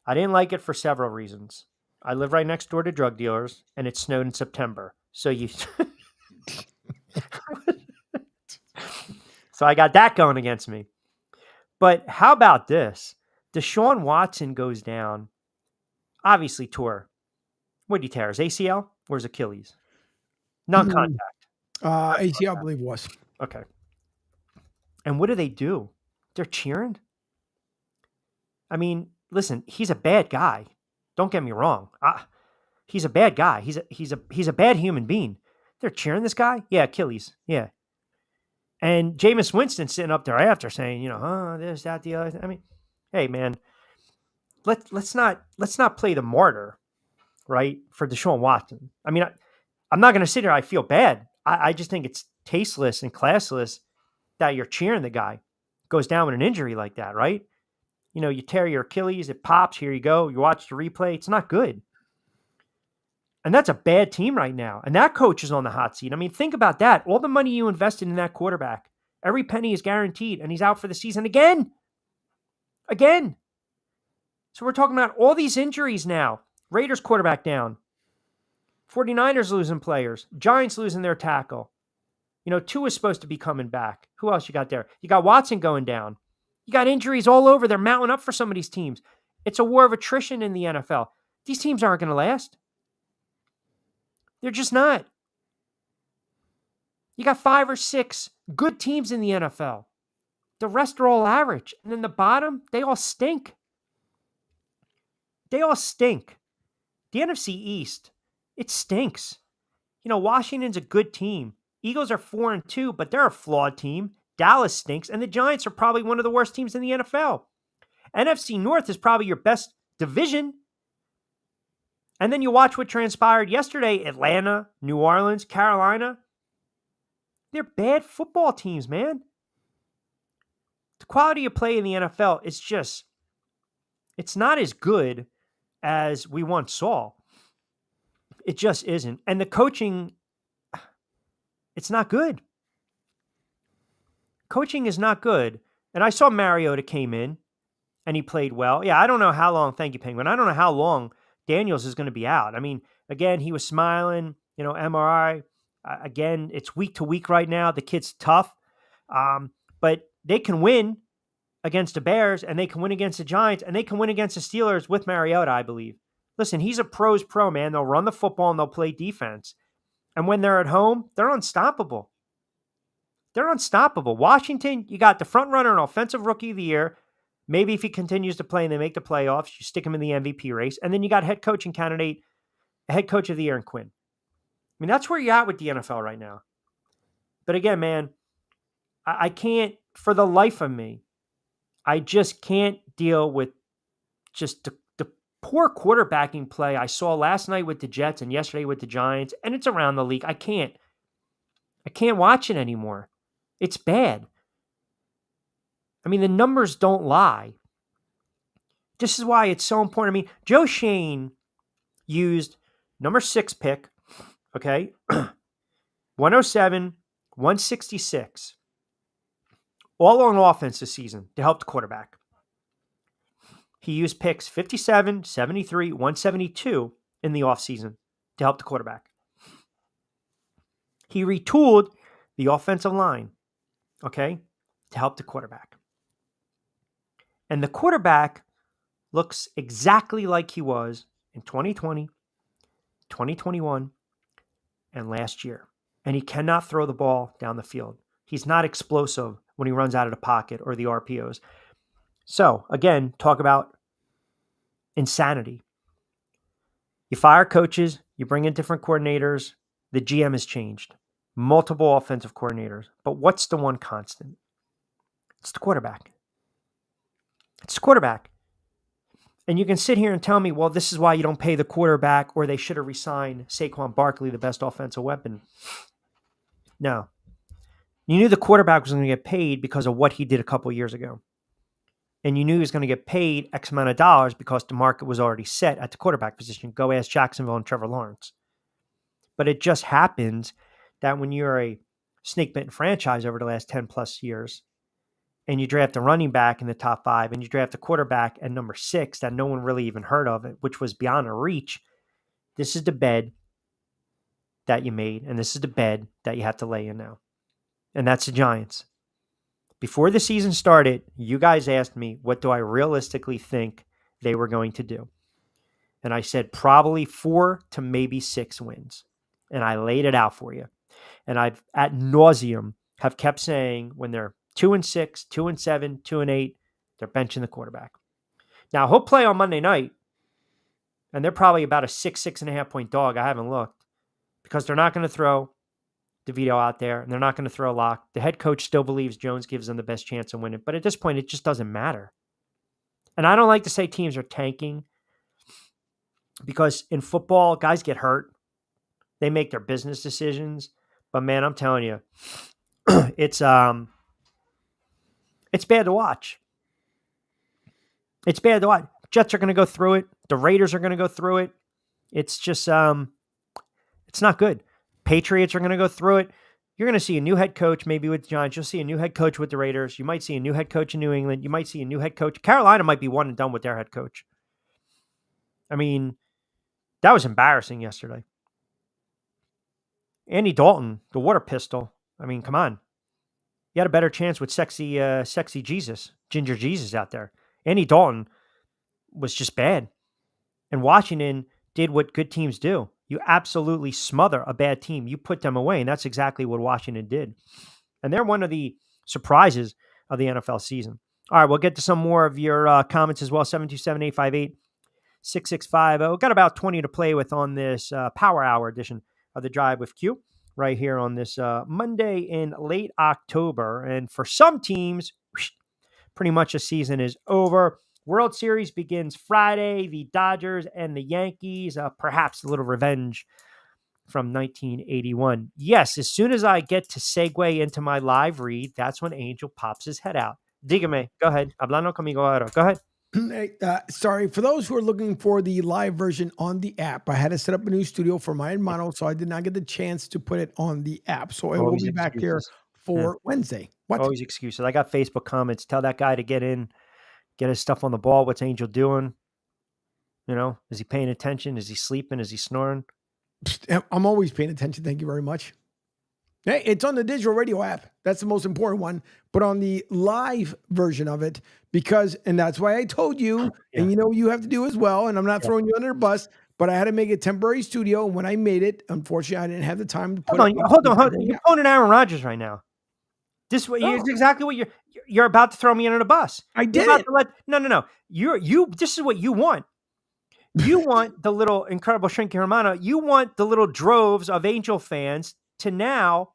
I didn't like it for several reasons. I live right next door to drug dealers, and it snowed in September. So so I got that going against me. But how about this? Deshaun Watson goes down. Obviously tore. What did he tear? His ACL or his Achilles? Non-contact. ACL, I believe it was. Okay. And what do? They're cheering? I mean, listen, he's a bad guy. Don't get me wrong. He's a bad guy. He's a bad human being. They're cheering this guy? Yeah, Achilles. Yeah. And Jameis Winston sitting up there after saying, this, that, the other. I mean, hey man, let's not play the martyr, right? For Deshaun Watson. I mean, I'm not going to sit here. I feel bad. I just think it's tasteless and classless that you're cheering the guy goes down with an injury like that, right? You tear your Achilles, it pops. Here you go. You watch the replay. It's not good. And that's a bad team right now. And that coach is on the hot seat. I mean, think about that. All the money you invested in that quarterback, every penny is guaranteed, and he's out for the season again. Again. So we're talking about all these injuries now. Raiders quarterback down. 49ers losing players. Giants losing their tackle. Tua is supposed to be coming back. Who else you got there? You got Watson going down. You got injuries all over. They're mounting up for some of these teams. It's a war of attrition in the NFL. These teams aren't going to last. They're just not. You got 5 or 6 good teams in the NFL. The rest are all average. And then the bottom, they all stink. They all stink. The NFC East, it stinks. Washington's a good team. Eagles are 4-2, but they're a flawed team. Dallas stinks, and the Giants are probably one of the worst teams in the NFL. NFC North is probably your best division. And then you watch what transpired yesterday. Atlanta, New Orleans, Carolina. They're bad football teams, man. The quality of play in the NFL is just, it's not as good as we once saw. It just isn't. And the coaching, it's not good. Coaching is not good. And I saw Mariota came in and he played well. Yeah, I don't know how long. Thank you, Penguin. I don't know how long Daniels is going to be out. I mean, again, he was smiling, MRI. Again, it's week to week right now. The kid's tough. But they can win against the Bears, and they can win against the Giants, and they can win against the Steelers with Mariota, I believe. Listen, he's a pro's pro, man. They'll run the football and they'll play defense. And when they're at home, they're unstoppable. They're unstoppable. Washington, you got the front runner and offensive rookie of the year. Maybe if he continues to play and they make the playoffs, you stick him in the MVP race. And then you got head coaching candidate, head coach of the year in Quinn. I mean, that's where you're at with the NFL right now. But again, man, I can't, for the life of me, I just can't deal with just the poor quarterbacking play I saw last night with the Jets and yesterday with the Giants, and it's around the league. I can't watch it anymore. It's bad. I mean, the numbers don't lie. This is why it's so important. I mean, Joe Shane used number 6 pick, okay, 107, 166, all on offense this season to help the quarterback. He used picks 57, 73, 172 in the offseason to help the quarterback. He retooled the offensive line, okay, to help the quarterback. And the quarterback looks exactly like he was in 2020, 2021, and last year. And he cannot throw the ball down the field. He's not explosive when he runs out of the pocket or the RPOs. So, again, talk about insanity. You fire coaches, you bring in different coordinators, the GM has changed. Multiple offensive coordinators. But what's the one constant? It's the quarterback. It's the quarterback. And you can sit here and tell me, well, this is why you don't pay the quarterback, or they should have re-signed Saquon Barkley, the best offensive weapon. No. You knew the quarterback was going to get paid because of what he did a couple of years ago. And you knew he was going to get paid X amount of dollars because the market was already set at the quarterback position. Go ask Jacksonville and Trevor Lawrence. But it just happens that when you're a snake-bitten franchise over the last 10 plus years, and you draft a running back in the top 5, and you draft a quarterback at number 6 that no one really even heard of, which was beyond a reach, this is the bed that you made, and this is the bed that you have to lay in now. And that's the Giants. Before the season started, you guys asked me, what do I realistically think they were going to do? And I said probably 4 to maybe 6 wins. And I laid it out for you. And I've ad nauseum have kept saying when they're 2-6, 2-7, 2-8, they're benching the quarterback. Now he'll play on Monday night, and they're probably about a 6.5 point dog. I haven't looked because they're not going to throw DeVito out there, and they're not going to throw Locke. The head coach still believes Jones gives them the best chance of winning, but at this point, it just doesn't matter. And I don't like to say teams are tanking because in football, guys get hurt. They make their business decisions. But man, I'm telling you, it's bad to watch. It's bad to watch. Jets are going to go through it. The Raiders are going to go through it. It's just, it's not good. Patriots are going to go through it. You're going to see a new head coach, maybe with the Giants. You'll see a new head coach with the Raiders. You might see a new head coach in New England. You might see a new head coach. Carolina might be one and done with their head coach. I mean, that was embarrassing yesterday. Andy Dalton, the water pistol. I mean, come on. You had a better chance with sexy Jesus, Ginger Jesus out there. Andy Dalton was just bad. And Washington did what good teams do. You absolutely smother a bad team. You put them away, and that's exactly what Washington did. And they're one of the surprises of the NFL season. All right, we'll get to some more of your comments as well. 727-858-6650. Got about 20 to play with on this Power Hour edition of the Drive with Q right here on this Monday in late October. And for some teams, pretty much the season is over. World Series begins Friday. The Dodgers and the Yankees, perhaps a little revenge from 1981. Yes, as soon as I get to segue into my live read, that's when Angel pops his head out. Dígame. Go ahead. Hablando conmigo ahora. Go ahead. Hey, sorry, for those who are looking for the live version on the app, I had to set up a new studio for my hermano, so I did not get the chance to put it on the app. So it will Always be back here excuses. for Wednesday. What? Always excuses. I got Facebook comments. Tell that guy to get in, get his stuff on the ball. What's Angel doing? You know, is he paying attention? Is he sleeping? Is he snoring? I'm always paying attention. Thank you very much. Hey, it's on the digital radio app. That's the most important one. But on the live version of it, and that's why I told you, and you know you have to do as well, and I'm not throwing you under the bus, but I had to make a temporary studio. And when I made it, unfortunately, I didn't have the time to put it on. Hold on. You're phoning Aaron Rodgers right now. This is exactly what you're about to throw me under the bus. I did it. No. This is what you want. You want the little incredible Shrinky Hermano. You want the little droves of Angel fans to now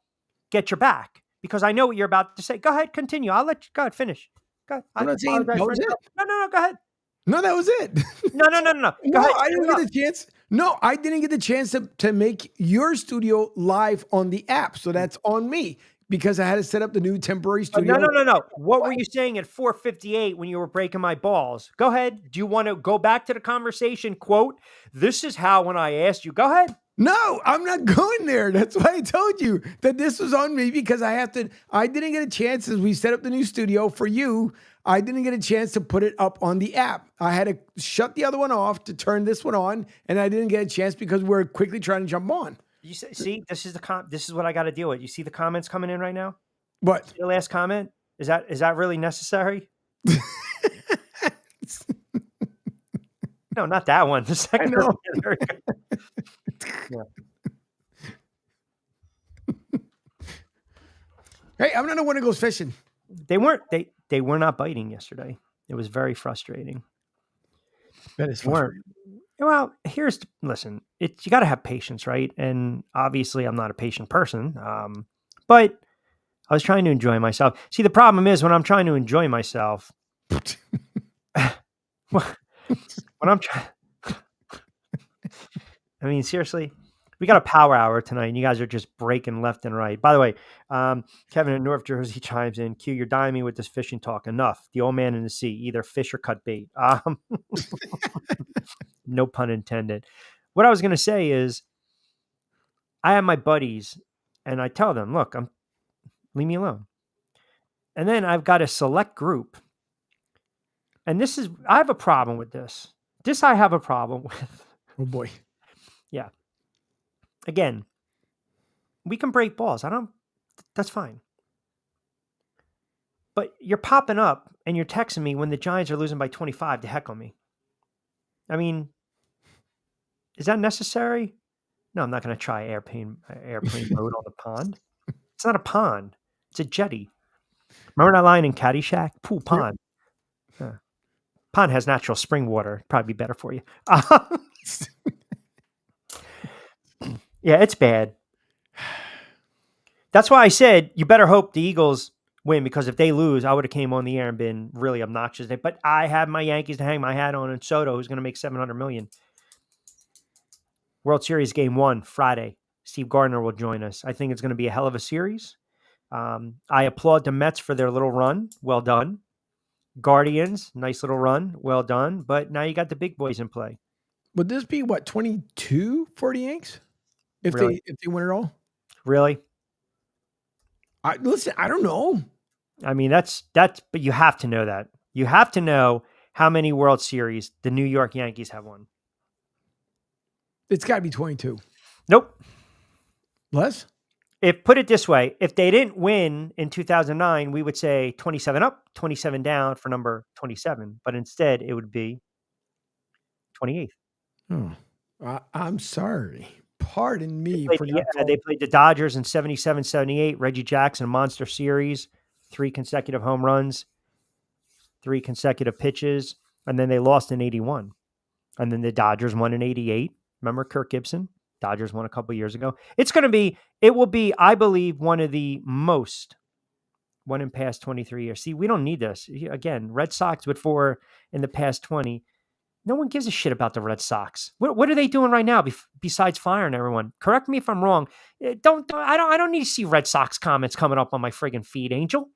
get your back, because I know what you're about to say. Go ahead, continue. I'll let you go ahead, finish. Go ahead. I'm not saying that was it. No, go ahead. No, that was it. No. Go ahead. I didn't get the chance. No, I didn't get the chance to make your studio live on the app. So that's on me, because I had to set up the new temporary studio. No. What were you saying at 4:58 when you were breaking my balls? Go ahead. Do you want to go back to the conversation? Quote, this is how when I asked you. Go ahead. No, I'm not going there. That's why I told you that this was on me, because I didn't get a chance as we set up the new studio for you. I didn't get a chance to put it up on the app. I had to shut the other one off to turn this one on, and I didn't get a chance because we're quickly trying to jump on. You see, this is what I got to deal with. You see the comments coming in right now? What? Your last comment? Is that really necessary? No, not that one. The second one. Yeah. Hey, I'm not the one that goes fishing. They were not biting yesterday. It was very frustrating. That is frustrating. Well, listen, you got to have patience, right? And obviously I'm not a patient person. But I was trying to enjoy myself. See, the problem is when I'm trying to enjoy myself, when I'm trying, I mean, seriously, we got a power hour tonight, and you guys are just breaking left and right. By the way, Kevin in North Jersey chimes in. Q, you're dying me with this fishing talk. Enough. The old man in the sea, either fish or cut bait. No pun intended. What I was going to say is, I have my buddies, and I tell them, look, leave me alone. And then I've got a select group. And I have a problem with this. This I have a problem with. Oh boy. Yeah. Again, we can break balls. That's fine. But you're popping up and you're texting me when the Giants are losing by 25 to heckle me. I mean, is that necessary? No, I'm not going to try airplane mode on the pond. It's not a pond. It's a jetty. Remember that line in Caddyshack? Pool pond. Pond has natural spring water. Probably be better for you. Yeah, it's bad. That's why I said you better hope the Eagles win, because if they lose, I would have came on the air and been really obnoxious. But I have my Yankees to hang my hat on, and Soto, who's going to make $700 million. World Series Game 1, Friday. Steve Gardner will join us. I think it's going to be a hell of a series. I applaud the Mets for their little run. Well done. Guardians, nice little run. Well done. But now you got the big boys in play. Would this be 22 for the Yanks? If Really? they win it all? Really? Listen, I don't know. I mean, that's, but you have to know that. You have to know how many World Series the New York Yankees have won. It's got to be 22. Nope. Less? Put it this way, if they didn't win in 2009, we would say 27 up, 27 down for number 27. But instead, it would be 28th. Oh, I'm sorry. Pardon me. They played the Dodgers in 77-78, Reggie Jackson, monster series. 3 consecutive home runs, 3 consecutive pitches, and then they lost in 81. And then the Dodgers won in 88. Remember Kirk Gibson? Dodgers won a couple years ago. It will be, I believe, one of the most won in past 23 years. See, we don't need this. Again, Red Sox with 4 in the past 20. No one gives a shit about the Red Sox. What are they doing right now besides firing everyone? Correct me if I'm wrong. I don't need to see Red Sox comments coming up on my friggin' feed, Angel.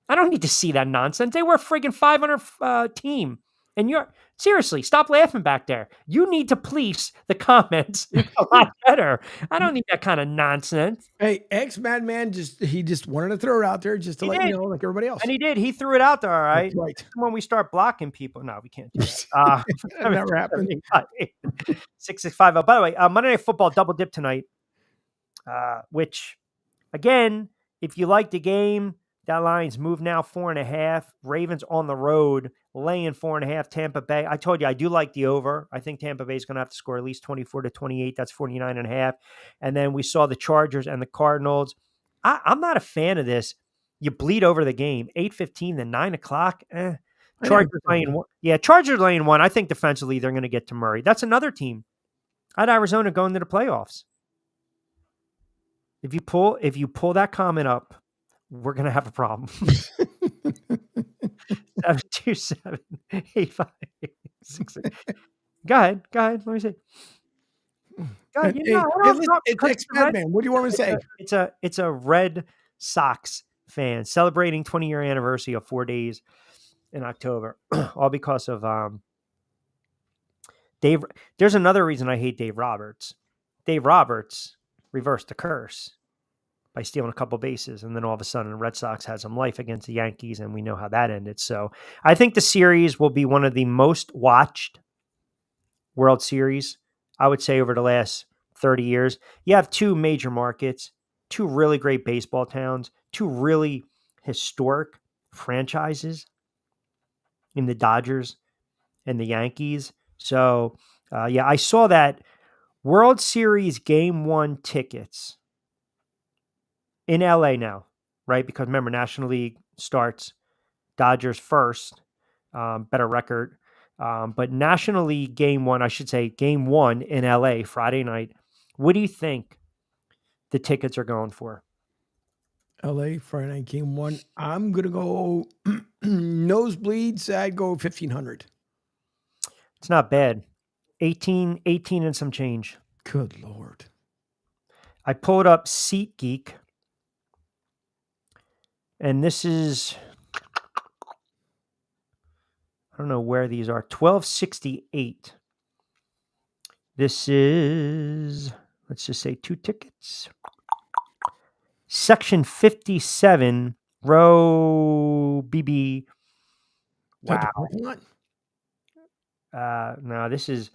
I don't need to see that nonsense. They were a friggin' 500 team. And seriously, stop laughing back there. You need to police the comments a lot better. I don't need that kind of nonsense. Hey, ex-Madman he just wanted to throw it out there just to let you know, like everybody else. And he did. He threw it out there, all right? That's right. When we start blocking people. No, we can't do that. That never happened. 6650. By the way, Monday Night Football double dip tonight, which, again, if you like the game, that line's moved now 4.5. Ravens on the road, laying 4.5. Tampa Bay. I told you, I do like the over. I think Tampa Bay is going to have to score at least 24-28. That's 49.5. And then we saw the Chargers and the Cardinals. I'm not a fan of this. You bleed over the game. 8:15 to 9 o'clock. Chargers laying 1. Yeah, Chargers laying 1. I think defensively they're going to get to Murray. That's another team. I had Arizona going to the playoffs. If you pull that comment up, we're going to have a problem. 727-8566. Go ahead. Let me see. Go ahead. It's ex-Madman. What do you want me to say? It's a Red Sox fan celebrating 20-year anniversary of 4 days in October, all because of Dave. There's another reason I hate Dave Roberts. Dave Roberts reversed the curse by stealing a couple bases, and then all of a sudden the Red Sox had some life against the Yankees, and we know how that ended. So I think the series will be one of the most watched World Series, I would say, over the last 30 years. You have 2 major markets, 2 really great baseball towns, 2 really historic franchises in the Dodgers and the Yankees. So, I saw that World Series Game 1 tickets in LA now, right? Because remember, National League starts Dodgers first, better record. But National League Game 1, I should say Game 1 in LA Friday night. What do you think the tickets are going for? LA Friday night Game 1. I'm gonna go nosebleeds. I'd go 1,500. It's not bad. 18 and some change. Good Lord. I pulled up SeatGeek. And this is, I don't know where these are, 1268. This is, let's just say 2 tickets. Section 57, row BB. Wow. No, this is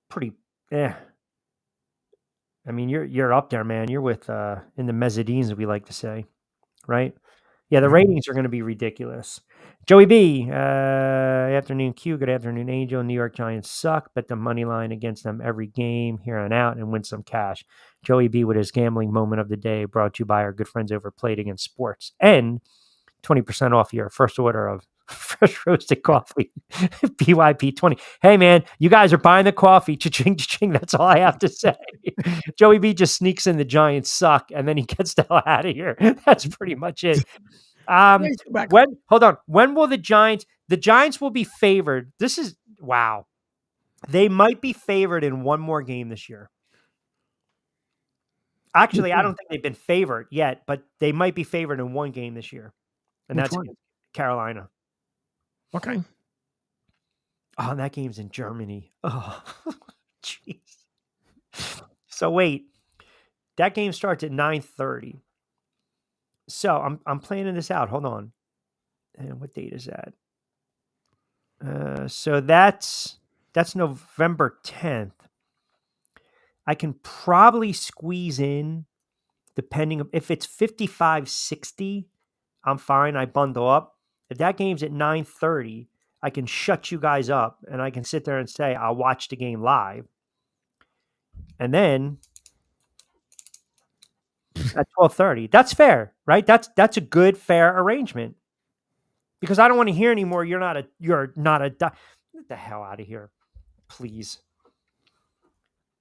pretty, I mean, you're up there, man. You're with, in the mezzanines, we like to say. Right? Yeah, the ratings are going to be ridiculous. Joey B, afternoon Q, good afternoon Angel. New York Giants suck, bet the money line against them every game here on out and win some cash. Joey B with his gambling moment of the day, brought to you by our good friends over Played Against Sports. And 20% off your first order of fresh roasted coffee. BYP 20. Hey man, you guys are buying the coffee. Cha-ching, cha-ching. That's all I have to say. Joey B just sneaks in the Giants suck, and then he gets the hell out of here. That's pretty much it. Hold on. When will the Giants will be favored? This is, wow. They might be favored in one more game this year. Actually, I don't think they've been favored yet, but they might be favored in one game this year. And that's Carolina. Okay. Oh, and that game's in Germany. Oh, jeez. So wait, that game starts at 9:30. So I'm planning this out. Hold on. And what date is that? So that's November 10th. I can probably squeeze in, depending if it's 55-60, I'm fine. I bundle up. If that game's at 9:30, I can shut you guys up and I can sit there and say, I'll watch the game live. And then at 12:30. That's fair, right? That's a good, fair arrangement. Because I don't want to hear anymore. You're not a. Get the hell out of here, please.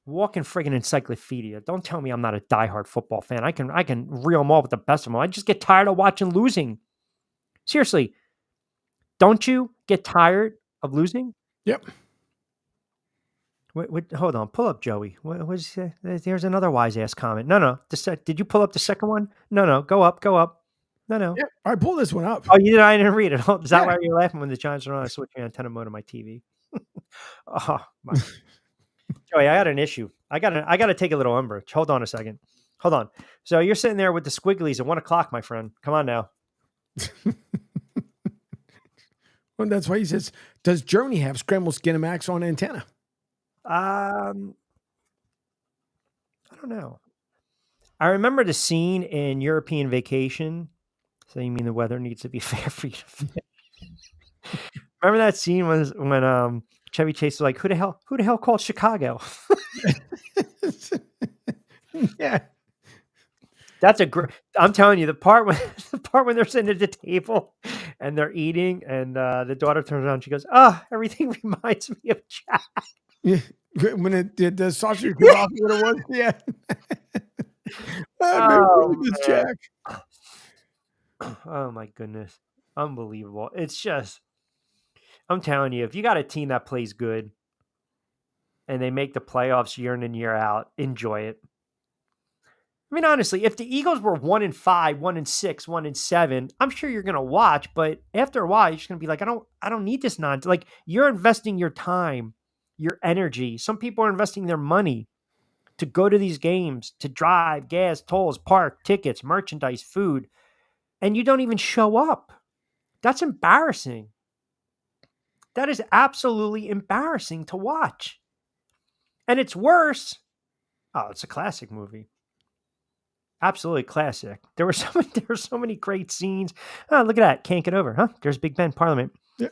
Walking friggin' encyclopedia. Don't tell me I'm not a diehard football fan. I can reel them all with the best of them. I just get tired of watching losing. Seriously, don't you get tired of losing? Yep. Wait, hold on. Pull up Joey. What was he say? There's another wise ass comment. No. Did you pull up the second one? No. Go up. No. Yep. I pull this one up. Oh, you did. I didn't read it. Is that Yeah. why you're laughing when the Giants are on? I switch my antenna mode on my TV. Oh my. Joey, I got an issue. I got to take a little umbrage. Hold on a second. Hold on. So you're sitting there with the squigglies at 1:00, my friend. Come on now. Well, that's why he says, does Germany have scrambled Skinamax on antenna? I don't know. I remember the scene in European Vacation. So you mean the weather needs to be fair for you to fish? Remember that scene was when Chevy Chase was like, who the hell called Chicago? Yeah. That's I'm telling you, the part when they're sitting at the table and they're eating and the daughter turns around and she goes, everything reminds me of Jack. Yeah. When the sausage cut off, what it was? Yeah. It Jack. Oh my goodness. Unbelievable. It's just, I'm telling you, if you got a team that plays good and they make the playoffs year in and year out, enjoy it. I mean, honestly, if the Eagles were 1-5, 1-6, 1-7, I'm sure you're going to watch, but after a while, you're just going to be like, I don't need this nonsense. Like, you're investing your time, your energy. Some people are investing their money to go to these games, to drive, gas, tolls, park, tickets, merchandise, food, and you don't even show up. That's embarrassing. That is absolutely embarrassing to watch. And it's worse. Oh, it's a classic movie. Absolutely classic. There were so many great scenes. Oh, look at that. Can't get over, huh? There's Big Ben Parliament. Yeah.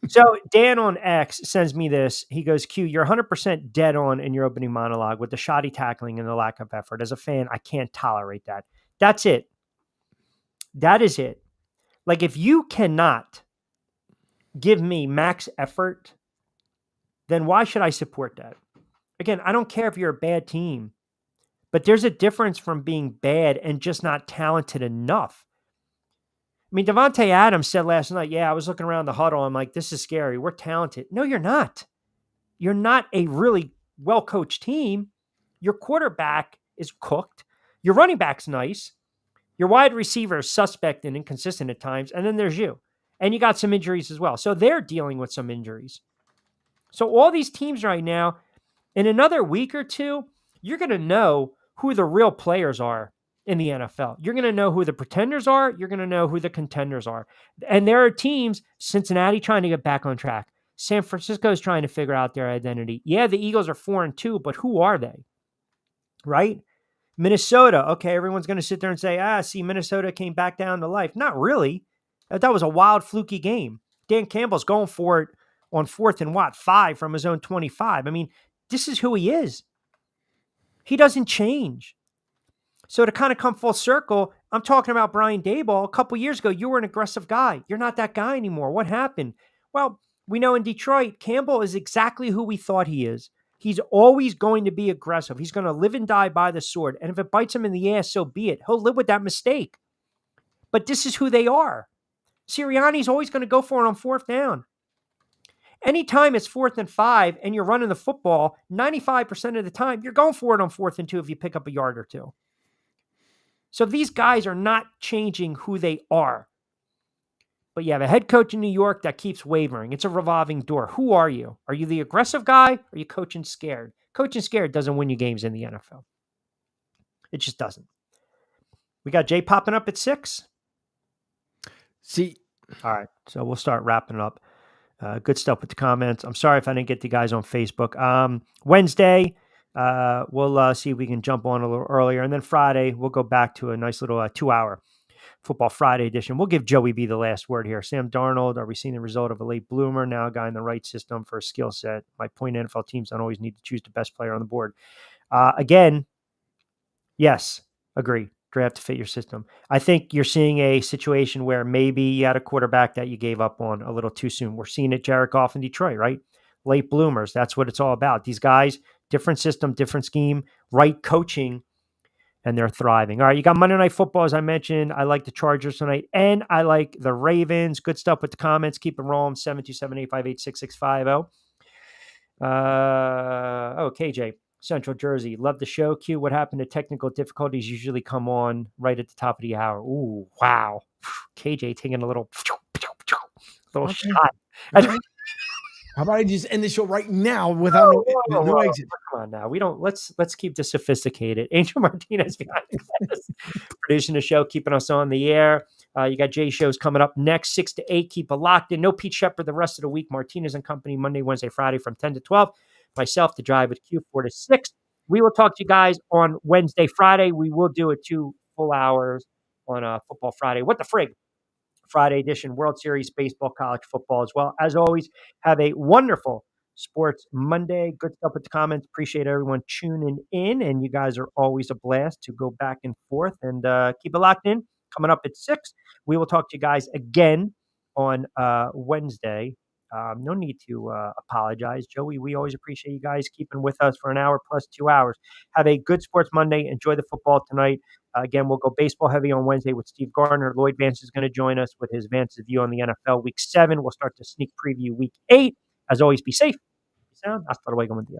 So Dan on X sends me this. He goes, Q, you're 100% dead on in your opening monologue with the shoddy tackling and the lack of effort. As a fan, I can't tolerate that. That's it. That is it. Like, if you cannot give me max effort, then why should I support that? Again, I don't care if you're a bad team, but there's a difference from being bad and just not talented enough. I mean, Devontae Adams said last night, yeah, I was looking around the huddle. I'm like, this is scary. We're talented. No, you're not. You're not a really well-coached team. Your quarterback is cooked. Your running back's nice. Your wide receiver is suspect and inconsistent at times. And then there's you. And you got some injuries as well. So they're dealing with some injuries. So all these teams right now, in another week or two, you're going to know who the real players are in the NFL. You're going to know who the pretenders are. You're going to know who the contenders are. And there are teams, Cincinnati trying to get back on track. San Francisco's trying to figure out their identity. Yeah, the Eagles are 4-2, but who are they? Right? Minnesota. Okay, everyone's going to sit there and say, see, Minnesota came back down to life. Not really. That was a wild, fluky game. Dan Campbell's going for it on 4th and 5 from his own 25. I mean, this is who he is. He doesn't change. So to kind of come full circle, I'm talking about Brian Daboll. A couple years ago, you were an aggressive guy. You're not that guy anymore. What happened? Well, we know in Detroit, Campbell is exactly who we thought he is. He's always going to be aggressive. He's going to live and die by the sword. And if it bites him in the ass, so be it. He'll live with that mistake. But this is who they are. Sirianni's always going to go for it on 4th down. Anytime it's 4th and 5 and you're running the football, 95% of the time, you're going for it on 4th and 2 if you pick up a yard or two. So these guys are not changing who they are. But you have a head coach in New York that keeps wavering. It's a revolving door. Who are you? Are you the aggressive guy? Or are you coaching scared? Coaching scared doesn't win you games in the NFL. It just doesn't. We got Jay popping up at 6. See. All right. So we'll start wrapping up. Good stuff with the comments. I'm sorry if I didn't get the guys on Facebook. Wednesday, we'll see if we can jump on a little earlier. And then Friday, we'll go back to a nice little 2-hour Football Friday edition. We'll give Joey B the last word here. Sam Darnold, are we seeing the result of a late bloomer? Now a guy in the right system for a skill set. My point, NFL teams don't always need to choose the best player on the board. Again, yes, Agree. Draft to fit your system. I think you're seeing a situation where maybe you had a quarterback that you gave up on a little too soon. We're seeing it, Jared Goff in Detroit, right? Late bloomers. That's what it's all about. These guys, different system, different scheme, right coaching, and they're thriving. All right, you got Monday Night Football, as I mentioned. I like the Chargers tonight, and I like the Ravens. Good stuff with the comments. Keep them rolling. 727-858-6650. KJ, Central Jersey. Love the show. Q, what happened to technical difficulties usually come on right at the top of the hour. Ooh, wow. KJ taking a little Okay. shot. Okay. How about I just end the show right now without no exit? Come on now. We don't let's keep this sophisticated. Angel Martinez behind the glass, producing the show, keeping us on the air. You got Jay shows coming up next, 6 to 8. Keep it locked in. No Pete Shepard the rest of the week. Martinez and Company Monday, Wednesday, Friday from 10 to 12. Myself to drive with Q 4 to 6. We will talk to you guys on Wednesday, Friday. We will do it 2 full hours on Football Friday. What the frig? Friday edition, World Series baseball, college football as well. As always, have a wonderful Sports Monday. Good stuff with the comments. Appreciate everyone tuning in, and you guys are always a blast to go back and forth and keep it locked in. Coming up at 6, we will talk to you guys again on Wednesday. No need to apologize, Joey. We always appreciate you guys keeping with us for an hour plus 2 hours. Have a good Sports Monday. Enjoy the football tonight. Again, we'll go baseball heavy on Wednesday with Steve Gardner. Lloyd Vance is going to join us with his Vance's view on the NFL Week 7. We'll start to sneak preview Week 8. As always, be safe, be sound. Hasta luego, buen día.